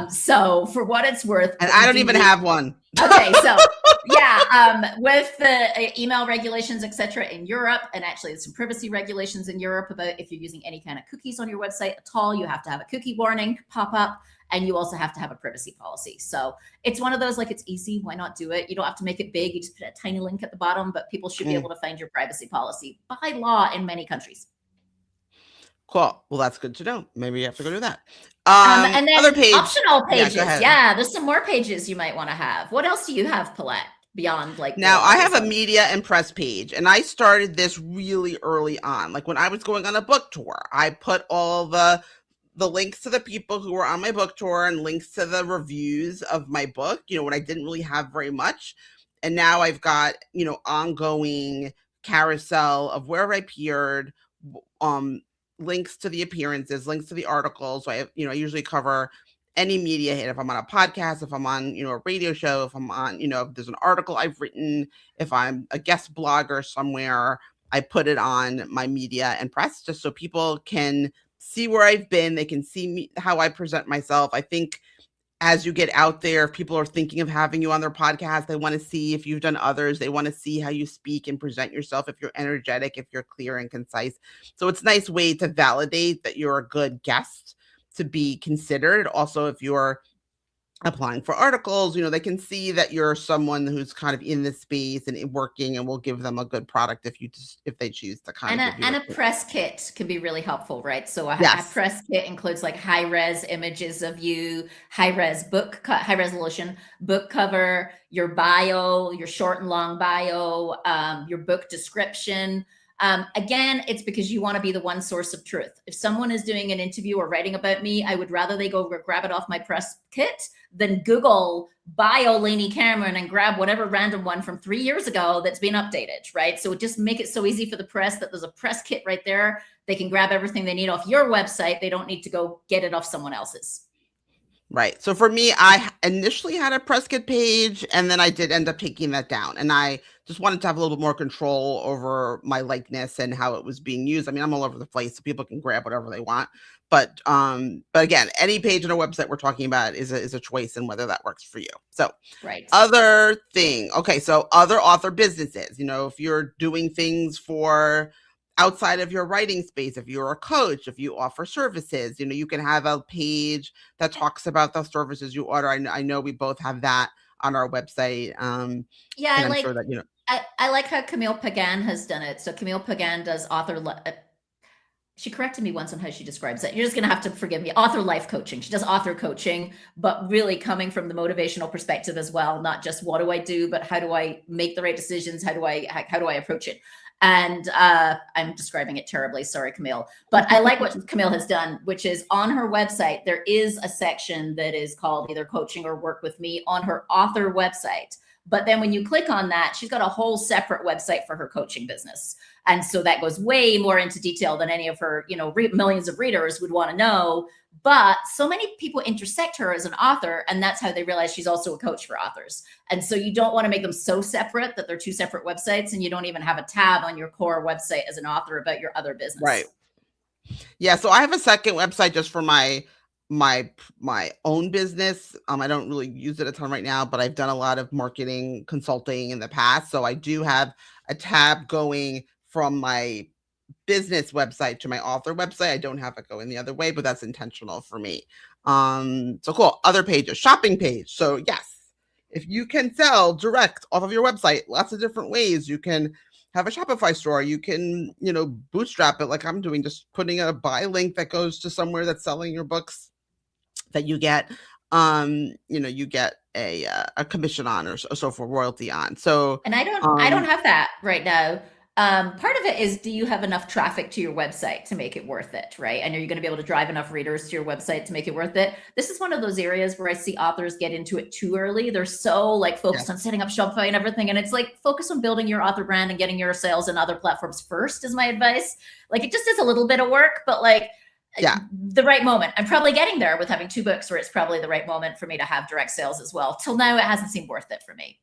[SPEAKER 2] So for what it's worth,
[SPEAKER 1] and I don't even have one.
[SPEAKER 2] Okay, so yeah, with the email regulations, etc. in Europe, and actually there's some privacy regulations in Europe about if you're using any kind of cookies on your website at all, you have to have a cookie warning pop up. And you also have to have a privacy policy. So it's one of those, like, it's easy. Why not do it? You don't have to make it big. You just put a tiny link at the bottom, but people should be able to find your privacy policy by law in many countries.
[SPEAKER 1] Cool. Well, that's good to know. Maybe you have to go do that.
[SPEAKER 2] And
[SPEAKER 1] Other
[SPEAKER 2] then
[SPEAKER 1] page.
[SPEAKER 2] optional
[SPEAKER 1] Yeah, go
[SPEAKER 2] pages.
[SPEAKER 1] ahead.
[SPEAKER 2] Yeah, there's some more pages you might want to have. What else do you have, Paulette, beyond like
[SPEAKER 1] Now,
[SPEAKER 2] the
[SPEAKER 1] I have
[SPEAKER 2] obvious
[SPEAKER 1] a
[SPEAKER 2] ones?
[SPEAKER 1] media and press page, and I started this really early on. Like when I was going on a book tour, I put all the links to the people who were on my book tour and links to the reviews of my book, when I didn't really have very much. And now I've got, ongoing carousel of where I appeared, um, links to the appearances, links to the articles. So I usually cover any media hit. If I'm on a podcast, if I'm on, a radio show, if I'm on, if there's an article I've written, if I'm a guest blogger somewhere, I put it on my media and press just so people can see where I've been. They can see me, how I present myself. I think as you get out there, if people are thinking of having you on their podcast, they want to see if you've done others. They want to see how you speak and present yourself, if you're energetic, if you're clear and concise. So it's a nice way to validate that you're a good guest to be considered. Also, if you're applying for articles, they can see that you're someone who's kind of in this space and working, and will give them a good product if they choose to kind
[SPEAKER 2] And
[SPEAKER 1] of
[SPEAKER 2] a
[SPEAKER 1] give you
[SPEAKER 2] and
[SPEAKER 1] a
[SPEAKER 2] a press kit can be really helpful, right? So a
[SPEAKER 1] yes.
[SPEAKER 2] press kit includes like high res images of you, high resolution book cover, your bio, your short and long bio, your book description. Again, it's because you want to be the one source of truth. If someone is doing an interview or writing about me, I would rather they go grab it off my press kit than Google bio Lainey Cameron and grab whatever random one from 3 years ago that's been updated, right? So just make it so easy for the press that there's a press kit right there. They can grab everything they need off your website. They don't need to go get it off someone else's.
[SPEAKER 1] Right. So for me, I initially had a press kit page, and then I did end up taking that down. And I just wanted to have a little bit more control over my likeness and how it was being used. I mean, I'm all over the place, so people can grab whatever they want. But again, any page on a website we're talking about is a choice in whether that works for you. So
[SPEAKER 2] Right.
[SPEAKER 1] other thing. Okay, so other author businesses, if you're doing things for outside of your writing space, if you're a coach, if you offer services, you can have a page that talks about the services you order. I know we both have that on our website.
[SPEAKER 2] Yeah,
[SPEAKER 1] And I'm sure that,
[SPEAKER 2] I like how Camille Pagan has done it. So Camille Pagan does she corrected me once on how she describes it. You're just going to have to forgive me. Author life coaching. She does author coaching, but really coming from the motivational perspective as well. Not just what do I do, but how do I make the right decisions? How do I approach it? And I'm describing it terribly. Sorry, Camille. But I like what Camille has done, which is on her website, there is a section that is called either coaching or work with me on her author website. But then when you click on that, she's got a whole separate website for her coaching business. And so that goes way more into detail than any of her, millions of readers would want to know. But so many people intersect her as an author, and that's how they realize she's also a coach for authors. And so you don't want to make them so separate that they're two separate websites, and you don't even have a tab on your core website as an author about your other business.
[SPEAKER 1] Right. Yeah. So I have a second website just for my own business. I don't really use it a ton right now, but I've done a lot of marketing consulting in the past. So I do have a tab going from my business website to my author website. I don't have it going the other way, but that's intentional for me. So cool. Other pages, shopping page. So yes, if you can sell direct off of your website, lots of different ways. You can have a Shopify store. You can, bootstrap it like I'm doing, just putting a buy link that goes to somewhere that's selling your books that you get, you get a commission on or so for royalty on. So,
[SPEAKER 2] and I don't have that right now. Part of it is, do you have enough traffic to your website to make it worth it, right? And are you going to be able to drive enough readers to your website to make it worth it? This is one of those areas where I see authors get into it too early. They're so focused on setting up Shopify and everything. And it's focus on building your author brand and getting your sales in other platforms first is my advice. It just is a little bit of work, but the right moment. I'm probably getting there with having 2 books where it's probably the right moment for me to have direct sales as well. Till now, it hasn't seemed worth it for me.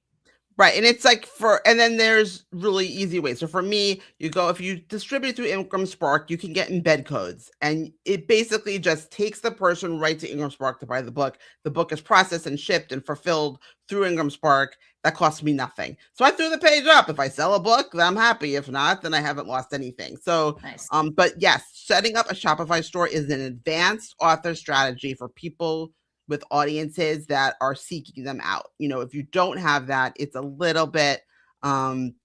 [SPEAKER 1] Right. And it's and then there's really easy ways. So for me, if you distribute through Ingram Spark, you can get embed codes, and it basically just takes the person right to Ingram Spark to buy the book. The book is processed and shipped and fulfilled through Ingram Spark. That costs me nothing. So I threw the page up. If I sell a book, then I'm happy. If not, then I haven't lost anything. So,
[SPEAKER 2] nice.
[SPEAKER 1] But yes, setting up a Shopify store is an advanced author strategy for people with audiences that are seeking them out. If you don't have that, it's a little bit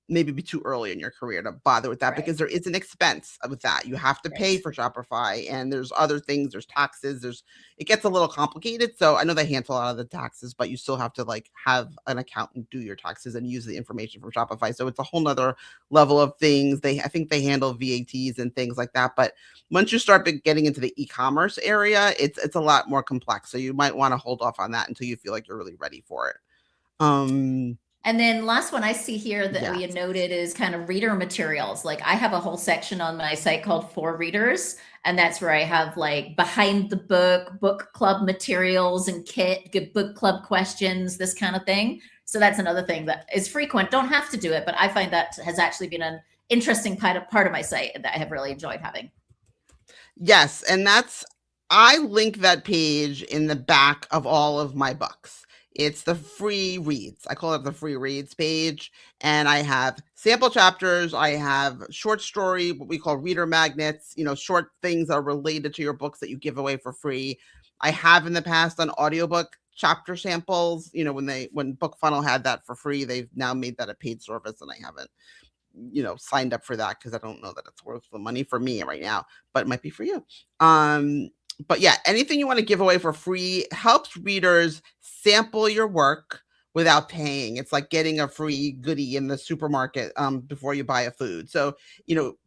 [SPEAKER 1] maybe be too early in your career to bother with that,
[SPEAKER 2] Right.
[SPEAKER 1] because there is an expense with that. You have to pay
[SPEAKER 2] Right.
[SPEAKER 1] for Shopify, and there's other things, there's taxes, it gets a little complicated. So I know they handle a lot of the taxes, but you still have to like have an accountant do your taxes and use the information from Shopify. So it's a whole nother level of things. I think they handle VATs and things like that. But once you start getting into the e-commerce area, it's a lot more complex. So you might want to hold off on that until you feel like you're really ready for it.
[SPEAKER 2] And then last one I see here that we
[SPEAKER 1] Yes.
[SPEAKER 2] had noted is kind of reader materials. Like I have a whole section on my site called For Readers, and that's where I have like behind the book club materials and good book club questions, this kind of thing. So that's another thing that is frequent. Don't have to do it, but I find that has actually been an interesting part of my site that I have really enjoyed having.
[SPEAKER 1] Yes, and I link that page in the back of all of my books. It's the free reads. I call it the free reads page. And I have sample chapters. I have short story, what we call reader magnets, short things that are related to your books that you give away for free. I have in the past done audiobook chapter samples. When BookFunnel had that for free, they've now made that a paid service, and I haven't signed up for that because I don't know that it's worth the money for me right now, but it might be for you. But yeah, anything you want to give away for free helps readers sample your work without paying. It's like getting a free goodie in the supermarket before you buy a food. So,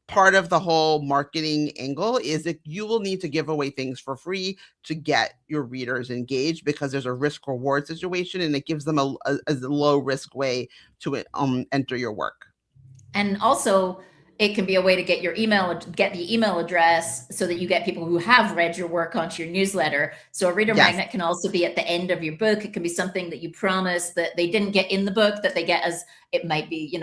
[SPEAKER 1] part of the whole marketing angle is that you will need to give away things for free to get your readers engaged, because there's a risk reward situation, and it gives them a low risk way to enter your work.
[SPEAKER 2] And also, it can be a way to get the email address so that you get people who have read your work onto your newsletter. So a reader magnet can also be at the end of your book. It can be something that you promise that they didn't get in the book, that they get as, it might be,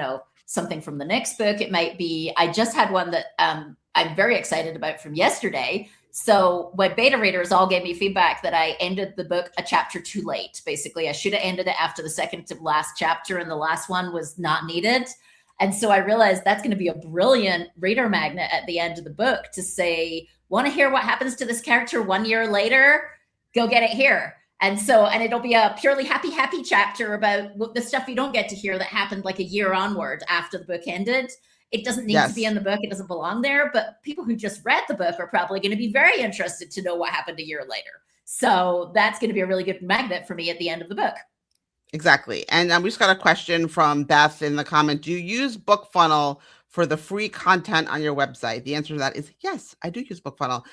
[SPEAKER 2] something from the next book. It might be, I just had one that I'm very excited about from yesterday. So my beta readers all gave me feedback that I ended the book a chapter too late. Basically, I should have ended it after the second to last chapter, and the last one was not needed. And so I realized that's going to be a brilliant reader magnet at the end of the book to say, want to hear what happens to this character 1 year later? Go get it here. And it'll be a purely happy chapter about the stuff you don't get to hear that happened like a year onward after the book ended. It doesn't need to be in the book. It doesn't belong there. But people who just read the book are probably going to be very interested to know what happened a year later. So that's going to be a really good magnet for me at the end of the book.
[SPEAKER 1] Exactly. And we just got a question from Beth in the comment. Do you use BookFunnel for the free content on your website? The answer to that is yes, I do use BookFunnel.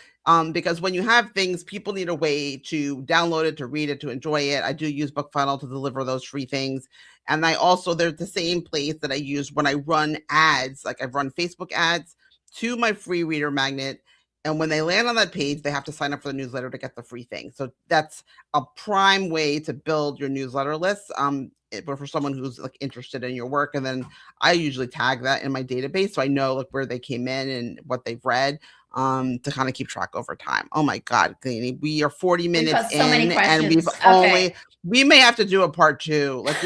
[SPEAKER 1] Because when you have things, people need a way to download it, to read it, to enjoy it. I do use BookFunnel to deliver those free things. And they're the same place that I use when I run ads, like I've run Facebook ads to my free reader magnet. And when they land on that page, they have to sign up for the newsletter to get the free thing. So that's a prime way to build your newsletter list. But for someone who's like interested in your work, and then I usually tag that in my database so I know like where they came in and what they've read, to kind of keep track over time. Oh my God, Lainey, we are 40 minutes
[SPEAKER 2] so in,
[SPEAKER 1] and we may have to do a part 2. Like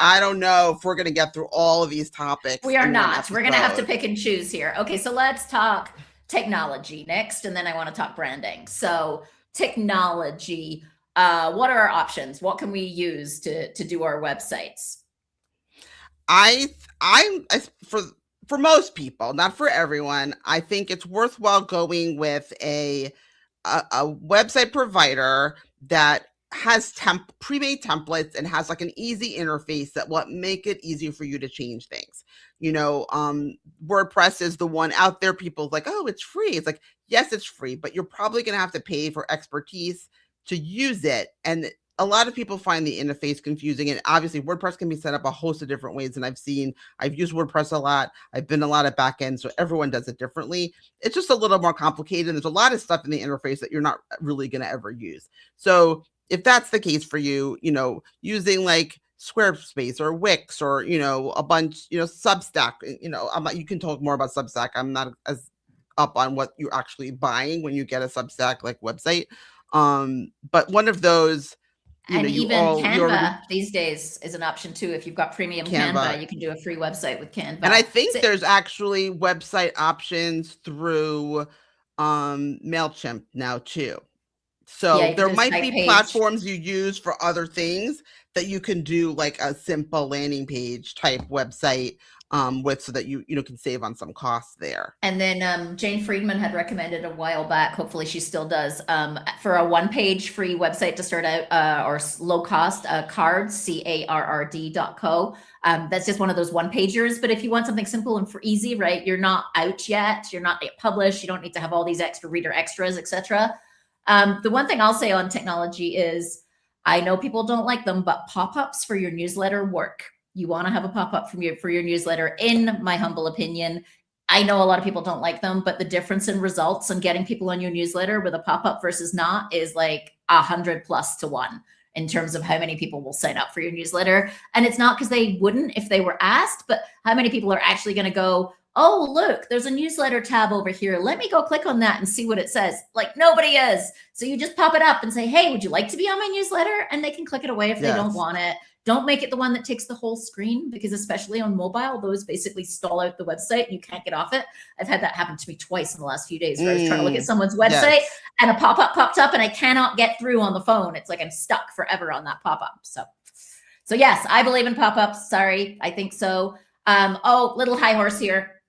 [SPEAKER 1] I don't know if we're gonna get through all of these topics.
[SPEAKER 2] We are not. We're gonna have to pick and choose here. Okay, so let's talk technology next, and then I want to talk branding. So technology, what are our options? What can we use to do our websites?
[SPEAKER 1] For most people, not for everyone, I think it's worthwhile going with a website provider that has pre-made templates and has like an easy interface that will make it easy for you to change things. WordPress is the one out there. People's like, oh, it's free. It's like, yes, it's free, but you're probably going to have to pay for expertise to use it. And a lot of people find the interface confusing. And obviously WordPress can be set up a host of different ways. And I've used WordPress a lot. I've been a lot of backend, so everyone does it differently. It's just a little more complicated. There's a lot of stuff in the interface that you're not really going to ever use. So if that's the case for you, using like Squarespace or Wix or, a bunch, Substack, you can talk more about Substack. I'm not as up on what you're actually buying when you get a Substack like website. But one of those,
[SPEAKER 2] and even Canva these days is an option too. If you've got premium Canva, you can do a free website with Canva.
[SPEAKER 1] And I think there's actually website options through MailChimp now too. So there might be platforms you use for other things that you can do like a simple landing page type website with, so that you can save on some costs there.
[SPEAKER 2] And then Jane Friedman had recommended a while back, hopefully she still does, for a one-page free website to start out, or low cost, cards, CARRD.co. That's just one of those one-pagers. But if you want something simple and for easy, right, you're not out yet, you're not yet published, you don't need to have all these extra reader extras, etc. The one thing I'll say on technology is, I know people don't like them, but pop-ups for your newsletter work. You want to have a pop-up for your newsletter, in my humble opinion. I know a lot of people don't like them, but the difference in results and getting people on your newsletter with a pop-up versus not is like 100+ to 1 in terms of how many people will sign up for your newsletter. And it's not because they wouldn't if they were asked, but how many people are actually going to go, oh, look, there's a newsletter tab over here. Let me go click on that and see what it says. Like, nobody is. So you just pop it up and say, hey, would you like to be on my newsletter? And they can click it away if they don't want it. Don't make it the one that takes the whole screen, because especially on mobile, those basically stall out the website and you can't get off it. I've had that happen to me twice in the last few days, where I was trying to look at someone's website and a pop-up popped up and I cannot get through on the phone. It's like I'm stuck forever on that pop-up. So yes, I believe in pop-ups. Sorry, I think so. Oh, little high horse here.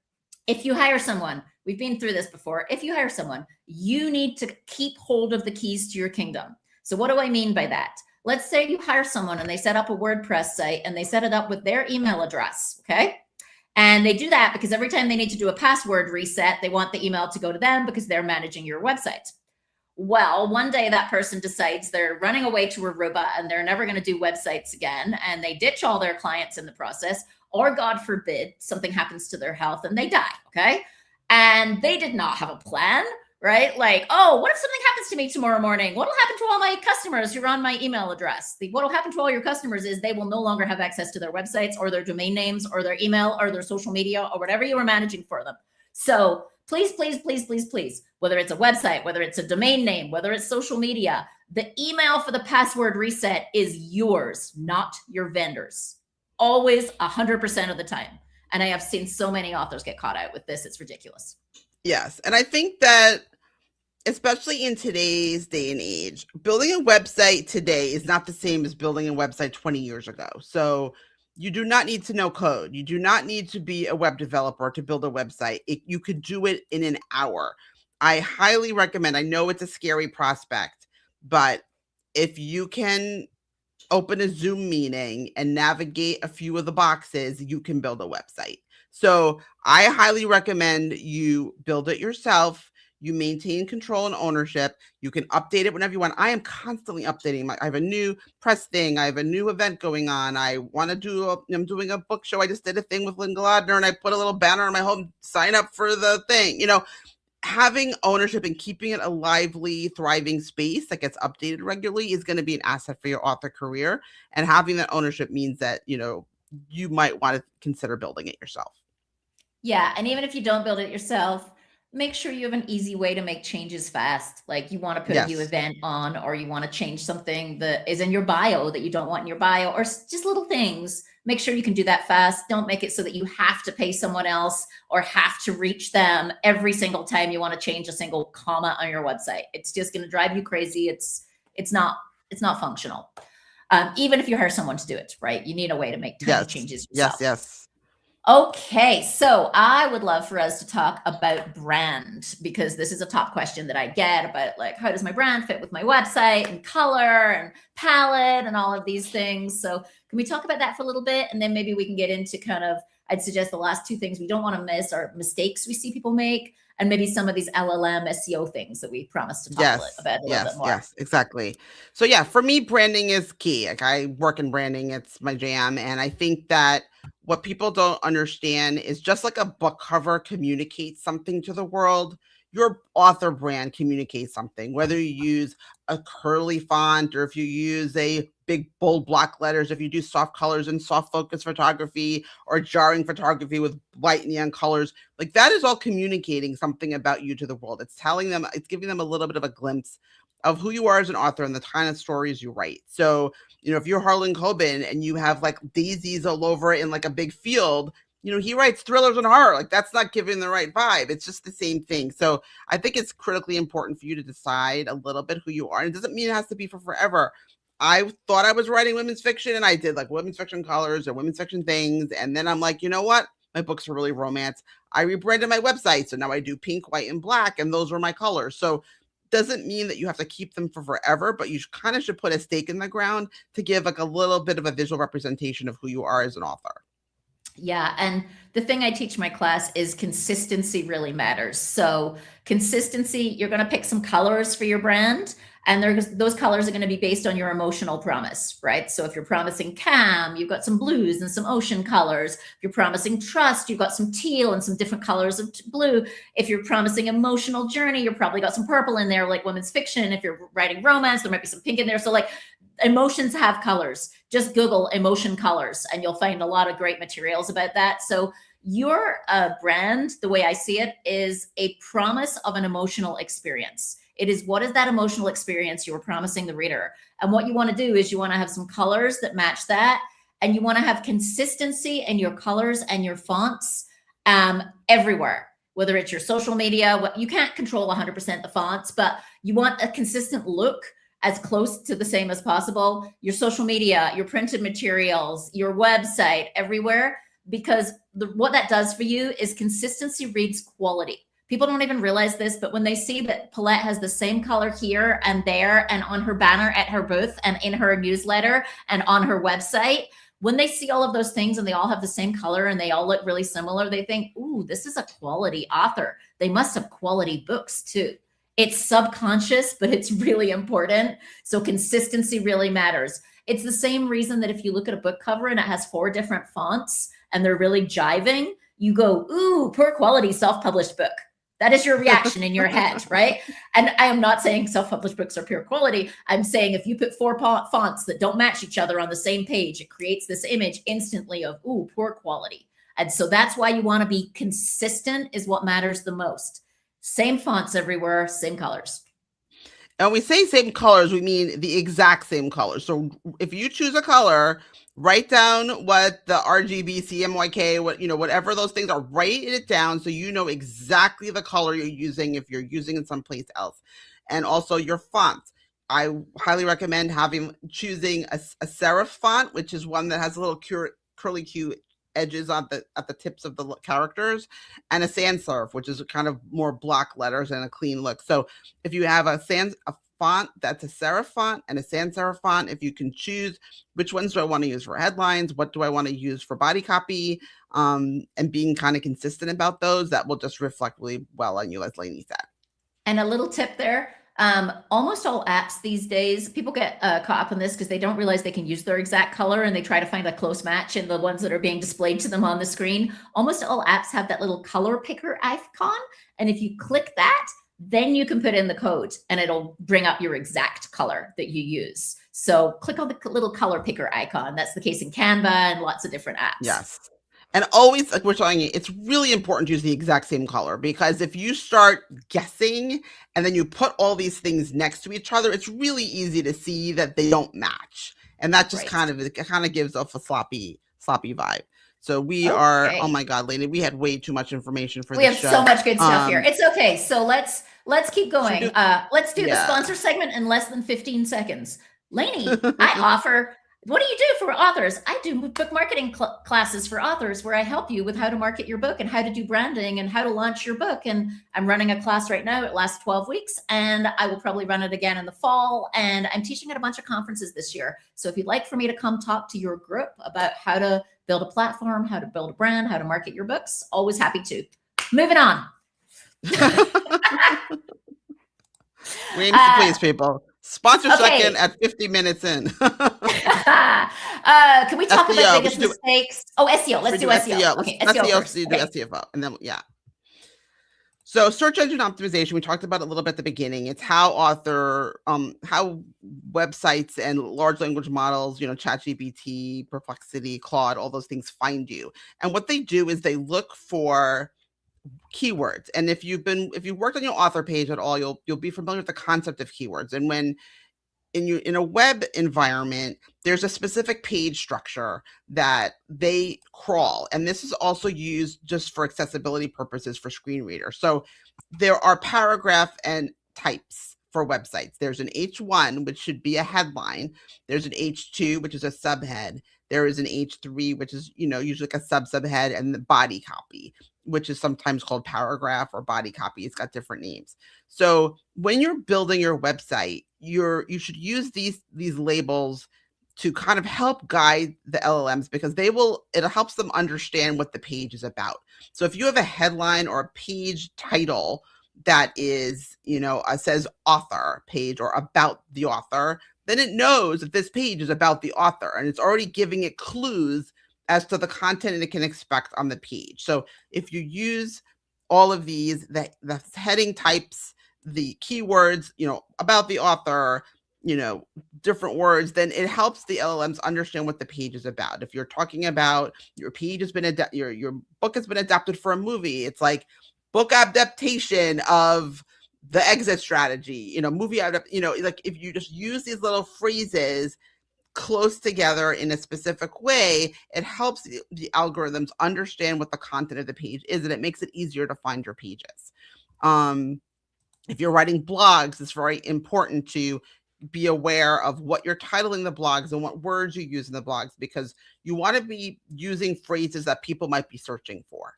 [SPEAKER 2] If you hire someone, we've been through this before. If you hire someone, you need to keep hold of the keys to your kingdom. So what do I mean by that? Let's say you hire someone and they set up a WordPress site and they set it up with their email address, okay? And they do that because every time they need to do a password reset, they want the email to go to them because they're managing your website. Well, one day that person decides they're running away to Aruba and they're never going to do websites again, and they ditch all their clients in the process, or God forbid, something happens to their health and they die, okay? And they did not have a plan, right? Like, oh, what if something happens to me tomorrow morning? What will happen to all my customers who are on my email address? What will happen to all your customers is they will no longer have access to their websites or their domain names or their email or their social media or whatever you are managing for them. So please, please, please, please, please, whether it's a website, whether it's a domain name, whether it's social media, the email for the password reset is yours, not your vendor's. Always, 100% of the time. And I have seen so many authors get caught out with this. It's ridiculous.
[SPEAKER 1] Yes. And I think that, especially in today's day and age, building a website today is not the same as building a website 20 years ago. So you do not need to know code. You do not need to be a web developer to build a website. You could do it in an hour. I highly recommend, I know it's a scary prospect, but if you can open a Zoom meeting and navigate a few of the boxes, you can build a website. So I highly recommend you build it yourself. You maintain control and ownership. You can update it whenever you want. I am constantly updating. I have a new press thing. I have a new event going on. I want to I'm doing a book show. I just did a thing with Lynn Gladner and I put a little banner on my home, sign up for the thing. Having ownership and keeping it a lively, thriving space that gets updated regularly is going to be an asset for your author career. And having that ownership means that, you might want to consider building it yourself.
[SPEAKER 2] Yeah. And even if you don't build it yourself, make sure you have an easy way to make changes fast. Like you want to put a new event on, or you want to change something that is in your bio that you don't want in your bio, or just little things. Make sure you can do that fast. Don't make it so that you have to pay someone else or have to reach them every single time you want to change a single comma on your website. It's just going to drive you crazy. It's not functional. Even if you hire someone to do it, right? You need a way to make tiny changes yourself.
[SPEAKER 1] Yes.
[SPEAKER 2] Okay, so I would love for us to talk about brand, because this is a top question that I get about, like, how does my brand fit with my website and color and palette and all of these things. So can we talk about that for a little bit? And then maybe we can get into kind of, I'd suggest the last two things we don't want to miss are mistakes we see people make, and maybe some of these LLM SEO things that we promised to talk about a little bit more.
[SPEAKER 1] Yes, exactly. So yeah, for me, branding is key. Like, I work in branding, it's my jam. And I think that what people don't understand is, just like a book cover communicates something to the world, your author brand communicates something, whether you use a curly font or if you use a big bold block letters, if you do soft colors and soft focus photography or jarring photography with light neon colors, like that is all communicating something about you to the world. It's telling them, it's giving them a little bit of a glimpse of who you are as an author and the kind of stories you write. So, if you're Harlan Coben and you have like daisies all over it in like a big field, he writes thrillers and horror. Like, that's not giving the right vibe. It's just the same thing. So I think it's critically important for you to decide a little bit who you are. And it doesn't mean it has to be for forever. I thought I was writing women's fiction, and I did like women's fiction colors or women's fiction things. And then I'm like, you know what? My books are really romance. I rebranded my website. So now I do pink, white, and black, and those were my colors. So doesn't mean that you have to keep them for forever, but you kind of should put a stake in the ground to give like a little bit of a visual representation of who you are as an author.
[SPEAKER 2] Yeah. And the thing I teach my class is consistency really matters. So consistency, you're going to pick some colors for your brand, and those colors are going to be based on your emotional promise, right? So if you're promising calm, you've got some blues and some ocean colors. If you're promising trust, you've got some teal and some different colors of blue. If you're promising emotional journey, you've probably got some purple in there, like women's fiction. If you're writing romance, there might be some pink in there. So like emotions have colors. Just Google emotion colors and you'll find a lot of great materials about that. So your brand, the way I see it, is a promise of an emotional experience. It is, what is that emotional experience you were promising the reader? And what you want to do is you want to have some colors that match that. And you want to have consistency in your colors and your fonts everywhere, whether it's your social media. You can't control 100% the fonts, but you want a consistent look as close to the same as possible. Your social media, your printed materials, your website, everywhere, because what that does for you is consistency reads quality. People don't even realize this, but when they see that Paulette has the same color here and there and on her banner at her booth and in her newsletter and on her website, when they see all of those things and they all have the same color and they all look really similar, they think, ooh, this is a quality author. They must have quality books too. It's subconscious, but it's really important. So consistency really matters. It's the same reason that if you look at a book cover and it has 4 different fonts and they're really jiving, you go, ooh, poor quality self-published book. That is your reaction in your head, right? And I am not saying self-published books are pure quality. I'm saying if you put 4 fonts that don't match each other on the same page, it creates this image instantly of, ooh, poor quality. And so that's why you want to be consistent, is what matters the most. Same fonts everywhere, same colors.
[SPEAKER 1] And we say same colors, we mean the exact same colors. So if you choose a color, write down what the RGB, CMYK, whatever those things are, write it down so you know exactly the color you're using if you're using it someplace else. And also your fonts. I highly recommend choosing a serif font, which is one that has a little curly Q edges at the tips of the characters, and a sans serif, which is kind of more block letters and a clean look. So if you have a font that's a serif font and a sans serif font, if you can choose which ones do I want to use for headlines, what do I want to use for body copy, and being kind of consistent about those, that will just reflect really well on you, as Lainey said.
[SPEAKER 2] And a little tip there. Almost all apps these days, people get caught up in this because they don't realize they can use their exact color and they try to find a close match in the ones that are being displayed to them on the screen. Almost all apps have that little color picker icon. And if you click that, then you can put in the code and it'll bring up your exact color that you use. So click on the little color picker icon. That's the case in Canva and lots of different apps.
[SPEAKER 1] Yes. And always, like we're telling you, it's really important to use the exact same color, because if you start guessing and then you put all these things next to each other, it's really easy to see that they don't match. And that just kind of gives off a sloppy vibe. So we are, oh my God, Lainey, we had way too much information for this show.
[SPEAKER 2] We have so much good stuff here. It's okay. So let's keep going. Let's do the sponsor segment in less than 15 seconds. Lainey, I offer... What do you do for authors? I do book marketing classes for authors where I help you with how to market your book and how to do branding and how to launch your book. And I'm running a class right now. It lasts 12 weeks and I will probably run it again in the fall. And I'm teaching at a bunch of conferences this year. So if you'd like for me to come talk to your group about how to build a platform, how to build a brand, how to market your books, always happy to. Moving on.
[SPEAKER 1] Please, people. Sponsor second at 50 minutes in.
[SPEAKER 2] Can we talk about biggest mistakes? SEO. Let's do SEO. Okay, SEO.
[SPEAKER 1] SEO, and then So search engine optimization, we talked about it a little bit at the beginning. It's how how websites and large language models, ChatGPT, Perplexity, Claude, all those things find you. And what they do is they look for keywords. And if you've worked on your author page at all, you'll be familiar with the concept of keywords. And when in a web environment, there's a specific page structure that they crawl. And this is also used just for accessibility purposes for screen readers. So there are paragraph and types for websites. There's an H1, which should be a headline. There's an H2, which is a subhead. There is an H3, which is, usually like a subhead, and the body copy, which is sometimes called paragraph or body copy. It's got different names. So when you're building your website, you should use these labels to kind of help guide the LLMs, because it helps them understand what the page is about. So if you have a headline or a page title that is, says author page or about the author, then it knows that this page is about the author, and it's already giving it clues as to the content it can expect on the page. So if you use all of these, the heading types, the keywords, about the author, different words, then it helps the LLMs understand what the page is about. If you're talking about your page has been your book has been adapted for a movie, it's like book adaptation of the exit strategy, movie like if you just use these little phrases close together in a specific way, it helps the algorithms understand what the content of the page is, and it makes it easier to find your pages. If you're writing blogs, it's very important to be aware of what you're titling the blogs and what words you use in the blogs, because you want to be using phrases that people might be searching for.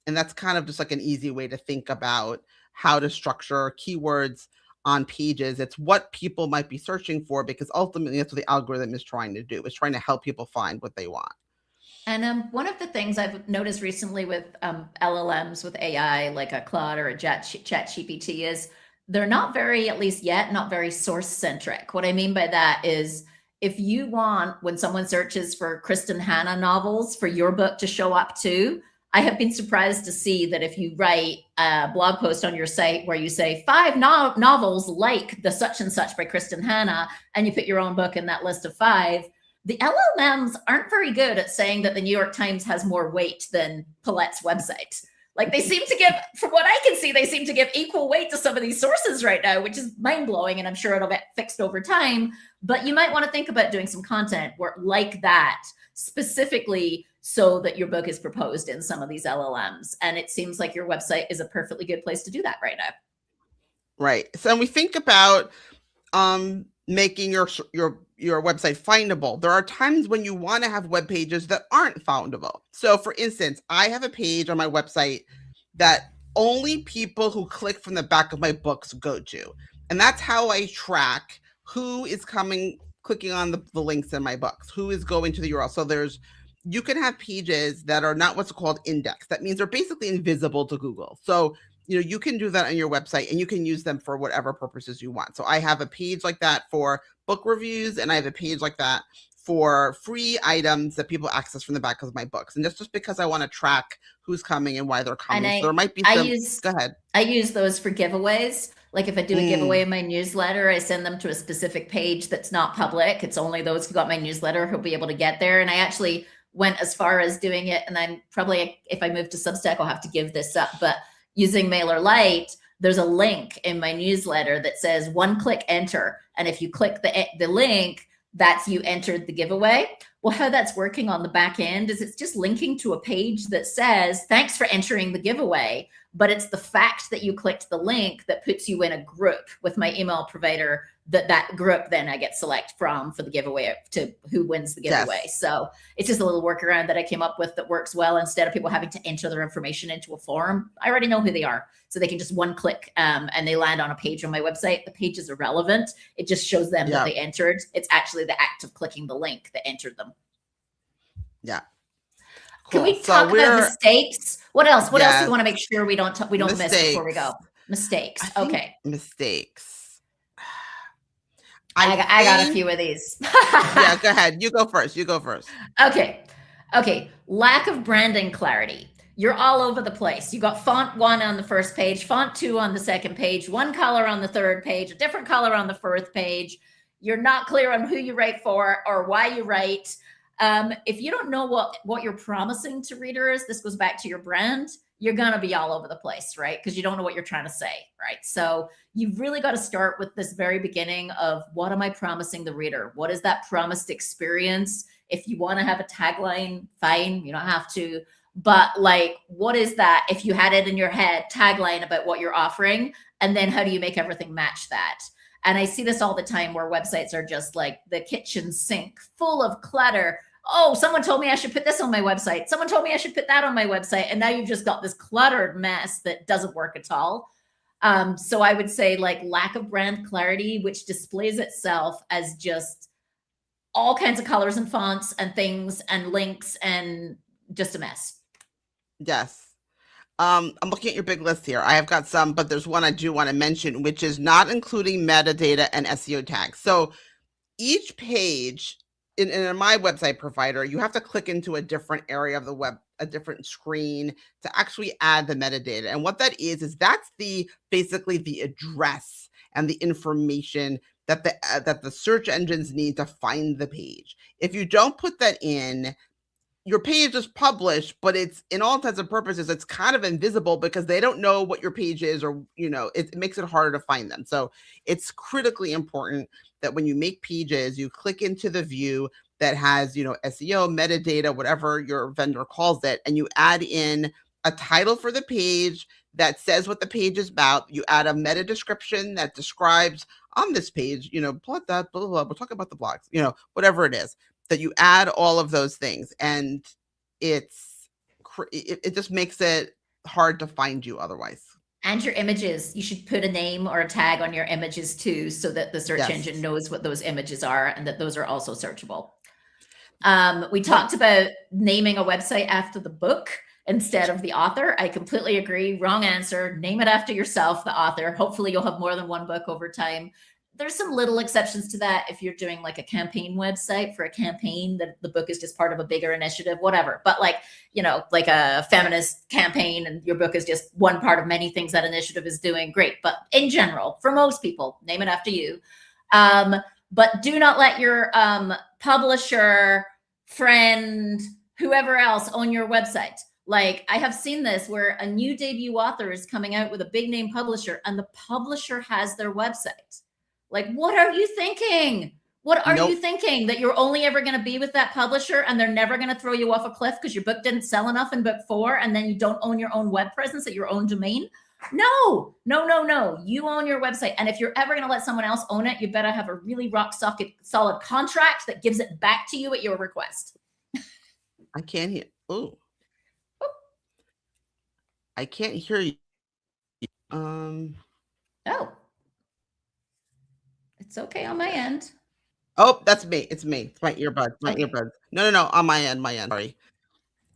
[SPEAKER 1] And that's kind of just like an easy way to think about how to structure keywords on pages. It's what people might be searching for, because ultimately that's what the algorithm is trying to do. It's trying to help people find what they want.
[SPEAKER 2] And one of the things I've noticed recently with LLMs, with AI, like a Claude or a ChatGPT, is they're not very, at least yet, not very source centric. What I mean by that is, if you want, when someone searches for Kristen Hanna novels, for your book to show up too, I have been surprised to see that if you write a blog post on your site where you say 5 novels like the such and such by Kristen Hanna, and you put your own book in that list of 5, the LLMs aren't very good at saying that the New York Times has more weight than Paulette's website. Like, they seem to give, from what I can see, they seem to give equal weight to some of these sources right now, which is mind-blowing, and I'm sure it'll get fixed over time. But you might want to think about doing some content like that, specifically so that your book is proposed in some of these LLMs. And it seems like your website is a perfectly good place to do that right now.
[SPEAKER 1] Right. So when we think about making your website findable, there are times when you want to have web pages that aren't foundable. So for instance, I have a page on my website that only people who click from the back of my books go to. And that's how I track who is clicking on the links in my books, who is going to the URL. So you can have pages that are not what's called indexed. That means they're basically invisible to Google. So, you can do that on your website, and you can use them for whatever purposes you want. So I have a page like that for book reviews, and I have a page like that for free items that people access from the back of my books. And that's just because I want to track who's coming and why they're coming. So there might be go ahead.
[SPEAKER 2] I use those for giveaways. Like if I do a giveaway in my newsletter, I send them to a specific page that's not public. It's only those who got my newsletter who'll be able to get there. And I actually went as far as doing it, and I'm probably, if I move to Substack, I'll have to give this up, but using MailerLite, there's a link in my newsletter that says 1-click enter. And if you click the link, that's you entered the giveaway. Well, how that's working on the back end is it's just linking to a page that says, thanks for entering the giveaway. But it's the fact that you clicked the link that puts you in a group with my email provider, that group then I get select from for the giveaway to who wins the giveaway. Yes. So it's just a little workaround that I came up with that works well. Instead of people having to enter their information into a form, I already know who they are. So they can just 1-click and they land on a page on my website. The page is irrelevant. It just shows them that they entered. It's actually the act of clicking the link that entered them.
[SPEAKER 1] Yeah.
[SPEAKER 2] Cool. Can we talk about mistakes? What else? What else do you want to make sure we don't miss before we go? Mistakes. Okay.
[SPEAKER 1] Mistakes.
[SPEAKER 2] I got a few of these.
[SPEAKER 1] Yeah, go ahead. You go first.
[SPEAKER 2] Okay. Lack of branding clarity. You're all over the place. You got font 1 on the first page, font 2 on the second page, one color on the third page, a different color on the fourth page. You're not clear on who you write for or why you write. If you don't know what you're promising to readers, this goes back to your brand, you're going to be all over the place, right? Because you don't know what you're trying to say, right? So you've really got to start with this very beginning of, what am I promising the reader? What is that promised experience? If you want to have a tagline, fine, you don't have to. But like, what is that? If you had it in your head, tagline about what you're offering, and then how do you make everything match that? And I see this all the time where websites are just like the kitchen sink full of clutter. Oh, someone told me I should put this on my website. Someone told me I should put that on my website. And now you've just got this cluttered mess that doesn't work at all. So I would say like lack of brand clarity, which displays itself as just all kinds of colors and fonts and things and links and just a mess.
[SPEAKER 1] Yes. I'm looking at your big list here. I have got some, but there's one I do want to mention, which is not including metadata and SEO tags. So each page in my website provider, you have to click into a different area of the web, a different screen to actually add the metadata. And what that is that's basically the address and the information that the search engines need to find the page. If you don't put that in, your page is published, but it's, in all intents and purposes, it's kind of invisible because they don't know what your page is, or, it makes it harder to find them. So it's critically important that when you make pages, you click into the view that has, SEO, metadata, whatever your vendor calls it, and you add in a title for the page that says what the page is about. You add a meta description that describes on this page, blah, blah, blah, blah. We'll talk about the blogs, whatever it is, that you add all of those things, and it just makes it hard to find you otherwise.
[SPEAKER 2] And your images, you should put a name or a tag on your images too, so that the search engine knows what those images are and that those are also searchable. We talked about naming a website after the book instead of the author. I completely agree. Wrong answer. Name it after yourself, the author. Hopefully you'll have more than one book over time. There's some little exceptions to that if you're doing like a campaign website for a campaign, that the book is just part of a bigger initiative, whatever. But like, like a feminist campaign and your book is just one part of many things that initiative is doing, great. But in general, for most people, name it after you. But do not let your publisher, friend, whoever else own your website. Like, I have seen this where a new debut author is coming out with a big name publisher and the publisher has their website. Like, what are you thinking? What are you thinking? That you're only ever going to be with that publisher and they're never going to throw you off a cliff because your book didn't sell enough in book 4 and then you don't own your own web presence at your own domain? No. You own your website. And if you're ever going to let someone else own it, you better have a really rock solid contract that gives it back to you at your request.
[SPEAKER 1] I can't hear. Oh. I can't hear you.
[SPEAKER 2] Oh. It's okay on my end.
[SPEAKER 1] Oh, that's me. It's me. It's my earbuds. Earbuds. No. On my end. Sorry.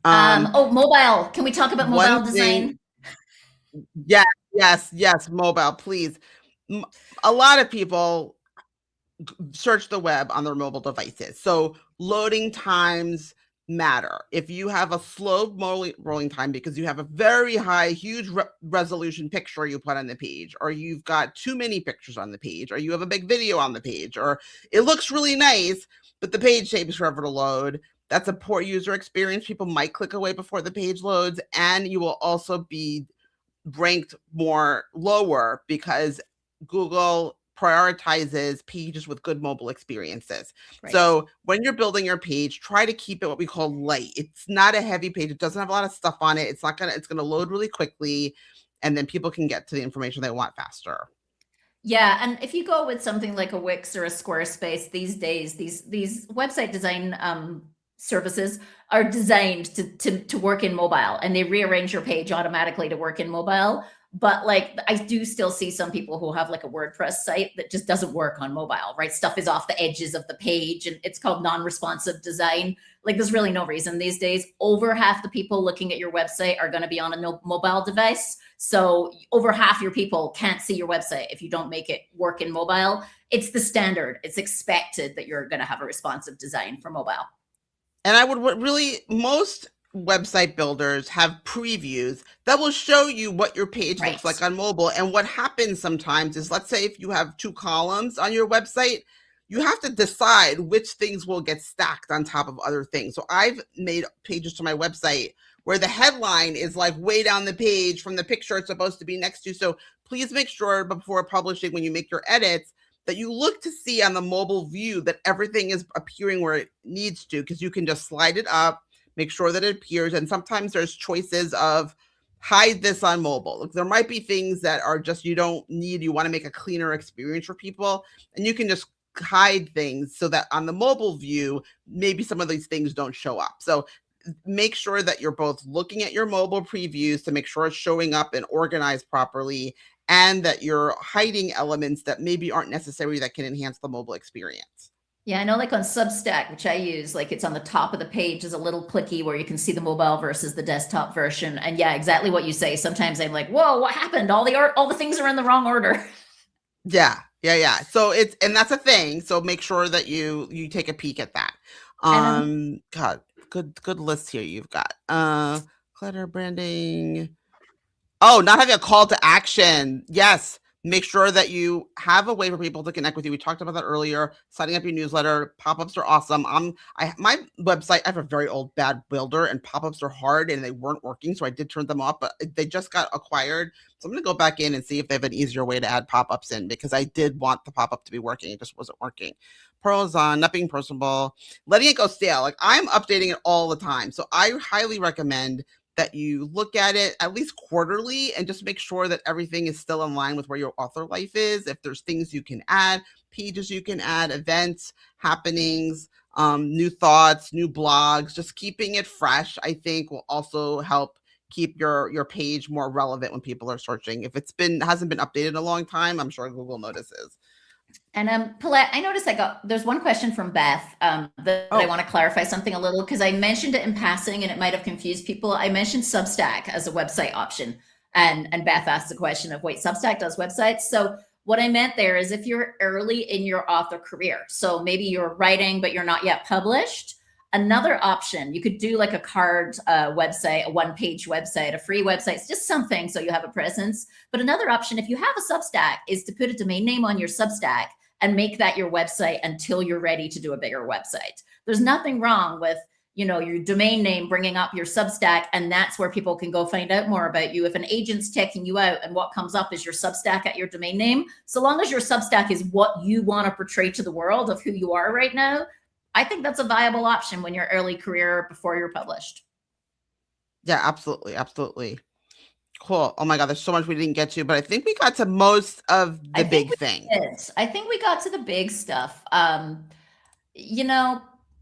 [SPEAKER 2] Mobile. Can we talk about mobile design?
[SPEAKER 1] Yes. Mobile, please. A lot of people search the web on their mobile devices. So loading times matter. If you have a slow rolling time because you have a very high, huge resolution picture you put on the page, or you've got too many pictures on the page, or you have a big video on the page, or it looks really nice, but the page takes forever to load, that's a poor user experience. People might click away before the page loads, and you will also be ranked more lower because Google prioritizes pages with good mobile experiences. Right. So when you're building your page, try to keep it what we call light. It's not a heavy page. It doesn't have a lot of stuff on it. It's going to load really quickly, and then people can get to the information they want faster.
[SPEAKER 2] Yeah, and if you go with something like a Wix or a Squarespace these days, these website design services are designed to work in mobile, and they rearrange your page automatically to work in mobile. But like, I do still see some people who have like a WordPress site that just doesn't work on mobile, right? Stuff is off the edges of the page and it's called non-responsive design. Like, there's really no reason these days. Over half the people looking at your website are going to be on a mobile device. So over half your people can't see your website if you don't make it work in mobile. It's the standard. It's expected that you're going to have a responsive design for mobile.
[SPEAKER 1] And I would most website builders have previews that will show you what your page looks like on mobile. And what happens sometimes is, let's say if you have 2 columns on your website, you have to decide which things will get stacked on top of other things. So I've made pages to my website where the headline is like way down the page from the picture it's supposed to be next to. So please make sure before publishing, when you make your edits, that you look to see on the mobile view that everything is appearing where it needs to, because you can just slide it up, make sure that it appears. And sometimes there's choices of hide this on mobile. Look, there might be things that are just you don't need. You want to make a cleaner experience for people, and you can just hide things so that on the mobile view, maybe some of these things don't show up. So make sure that you're both looking at your mobile previews to make sure it's showing up and organized properly, and that you're hiding elements that maybe aren't necessary that can enhance the mobile experience.
[SPEAKER 2] Yeah, I know like on Substack, which I use, like it's on the top of the page is a little clicky where you can see the mobile versus the desktop version. And yeah, exactly what you say. Sometimes I'm like, whoa, what happened? All the things are in the wrong order.
[SPEAKER 1] Yeah. So and that's a thing. So make sure that you take a peek at that. God, good list here you've got. Clutter branding. Oh, not having a call to action. Yes. Make sure that you have a way for people to connect with you. We talked about that earlier. Signing up your newsletter. Pop-ups are awesome. My website, I have a very old bad builder, and pop-ups are hard and they weren't working. So I did turn them off, but they just got acquired. So I'm going to go back in and see if they have an easier way to add pop-ups in, because I did want the pop-up to be working. It just wasn't working. Pros on not being personable, letting it go stale. Like, I'm updating it all the time. So I highly recommend that you look at it at least quarterly and just make sure that everything is still in line with where your author life is. If there's things you can add, pages you can add, events, happenings, new thoughts, new blogs, just keeping it fresh, I think will also help keep your page more relevant when people are searching. If hasn't been updated in a long time, I'm sure Google notices.
[SPEAKER 2] And Paulette, I noticed there's one question from Beth that I want to clarify something a little, because I mentioned it in passing and it might have confused people. I mentioned Substack as a website option, and Beth asked the question of, wait, Substack does websites? So what I meant there is if you're early in your author career, so maybe you're writing but you're not yet published, another option, you could do like a card website, a one-page website, a free website. It's just something so you have a presence. But another option, if you have a Substack, is to put a domain name on your Substack and make that your website until you're ready to do a bigger website. There's nothing wrong with, your domain name bringing up your Substack, and that's where people can go find out more about you. If an agent's checking you out and what comes up is your Substack at your domain name, so long as your Substack is what you want to portray to the world of who you are right now, I think that's a viable option when you're early career before you're published.
[SPEAKER 1] Yeah, absolutely. Cool. Oh my God, there's so much we didn't get to, but I think we got to most of the big thing.
[SPEAKER 2] I think we got to the big stuff.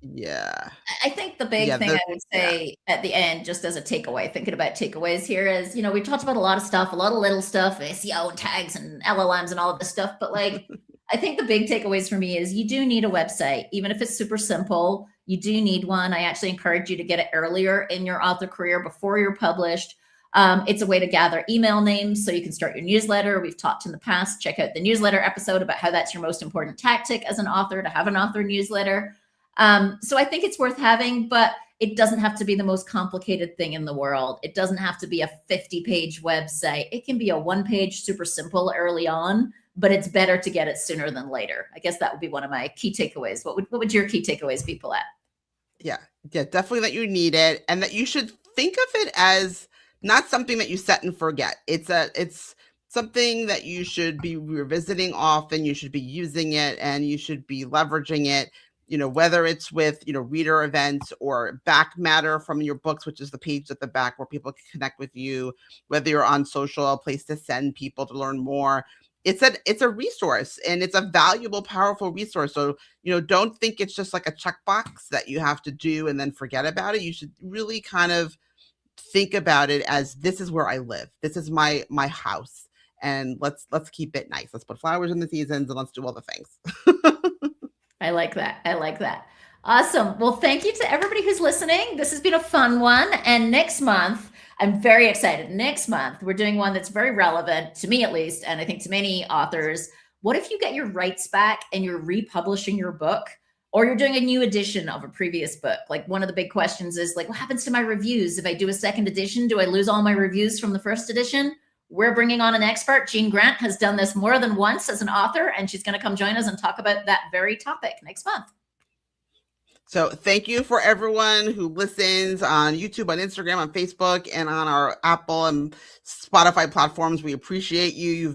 [SPEAKER 1] Yeah.
[SPEAKER 2] I think the big thing I would say at the end, just as a takeaway, thinking about takeaways here is, we talked about a lot of stuff, a lot of little stuff, SEO and tags and LLMs and all of this stuff, but like, I think the big takeaways for me is you do need a website, even if it's super simple. You do need one. I actually encourage you to get it earlier in your author career before you're published. It's a way to gather email names so you can start your newsletter. We've talked in the past. Check out the newsletter episode about how that's your most important tactic as an author, to have an author newsletter. So I think it's worth having, but it doesn't have to be the most complicated thing in the world. It doesn't have to be a 50-page website. It can be a one-page, super simple early on, but it's better to get it sooner than later. I guess that would be one of my key takeaways. What would your key takeaways be, Paulette?
[SPEAKER 1] Yeah, definitely that you need it, and that you should think of it as not something that you set and forget. It's something that you should be revisiting often. You should be using it, and you should be leveraging it, whether it's with, reader events or back matter from your books, which is the page at the back where people can connect with you, whether you're on social, a place to send people to learn more. It's a resource, and it's a valuable, powerful resource. So, don't think it's just like a checkbox that you have to do and then forget about it. You should really kind of think about it as, this is where I live. This is my house, and let's keep it nice. Let's put flowers in the seasons, and let's do all the things.
[SPEAKER 2] I like that. Awesome. Well, thank you to everybody who's listening. This has been a fun one. And next month, I'm very excited. Next month, we're doing one that's very relevant to me, at least, and I think to many authors. What if you get your rights back and you're republishing your book, or you're doing a new edition of a previous book? Like, one of the big questions is like, what happens to my reviews? If I do a second edition, do I lose all my reviews from the first edition? We're bringing on an expert. Jean Grant has done this more than once as an author, and she's going to come join us and talk about that very topic next month.
[SPEAKER 1] So thank you for everyone who listens on YouTube, on Instagram, on Facebook, and on our Apple and Spotify platforms. We appreciate you. You've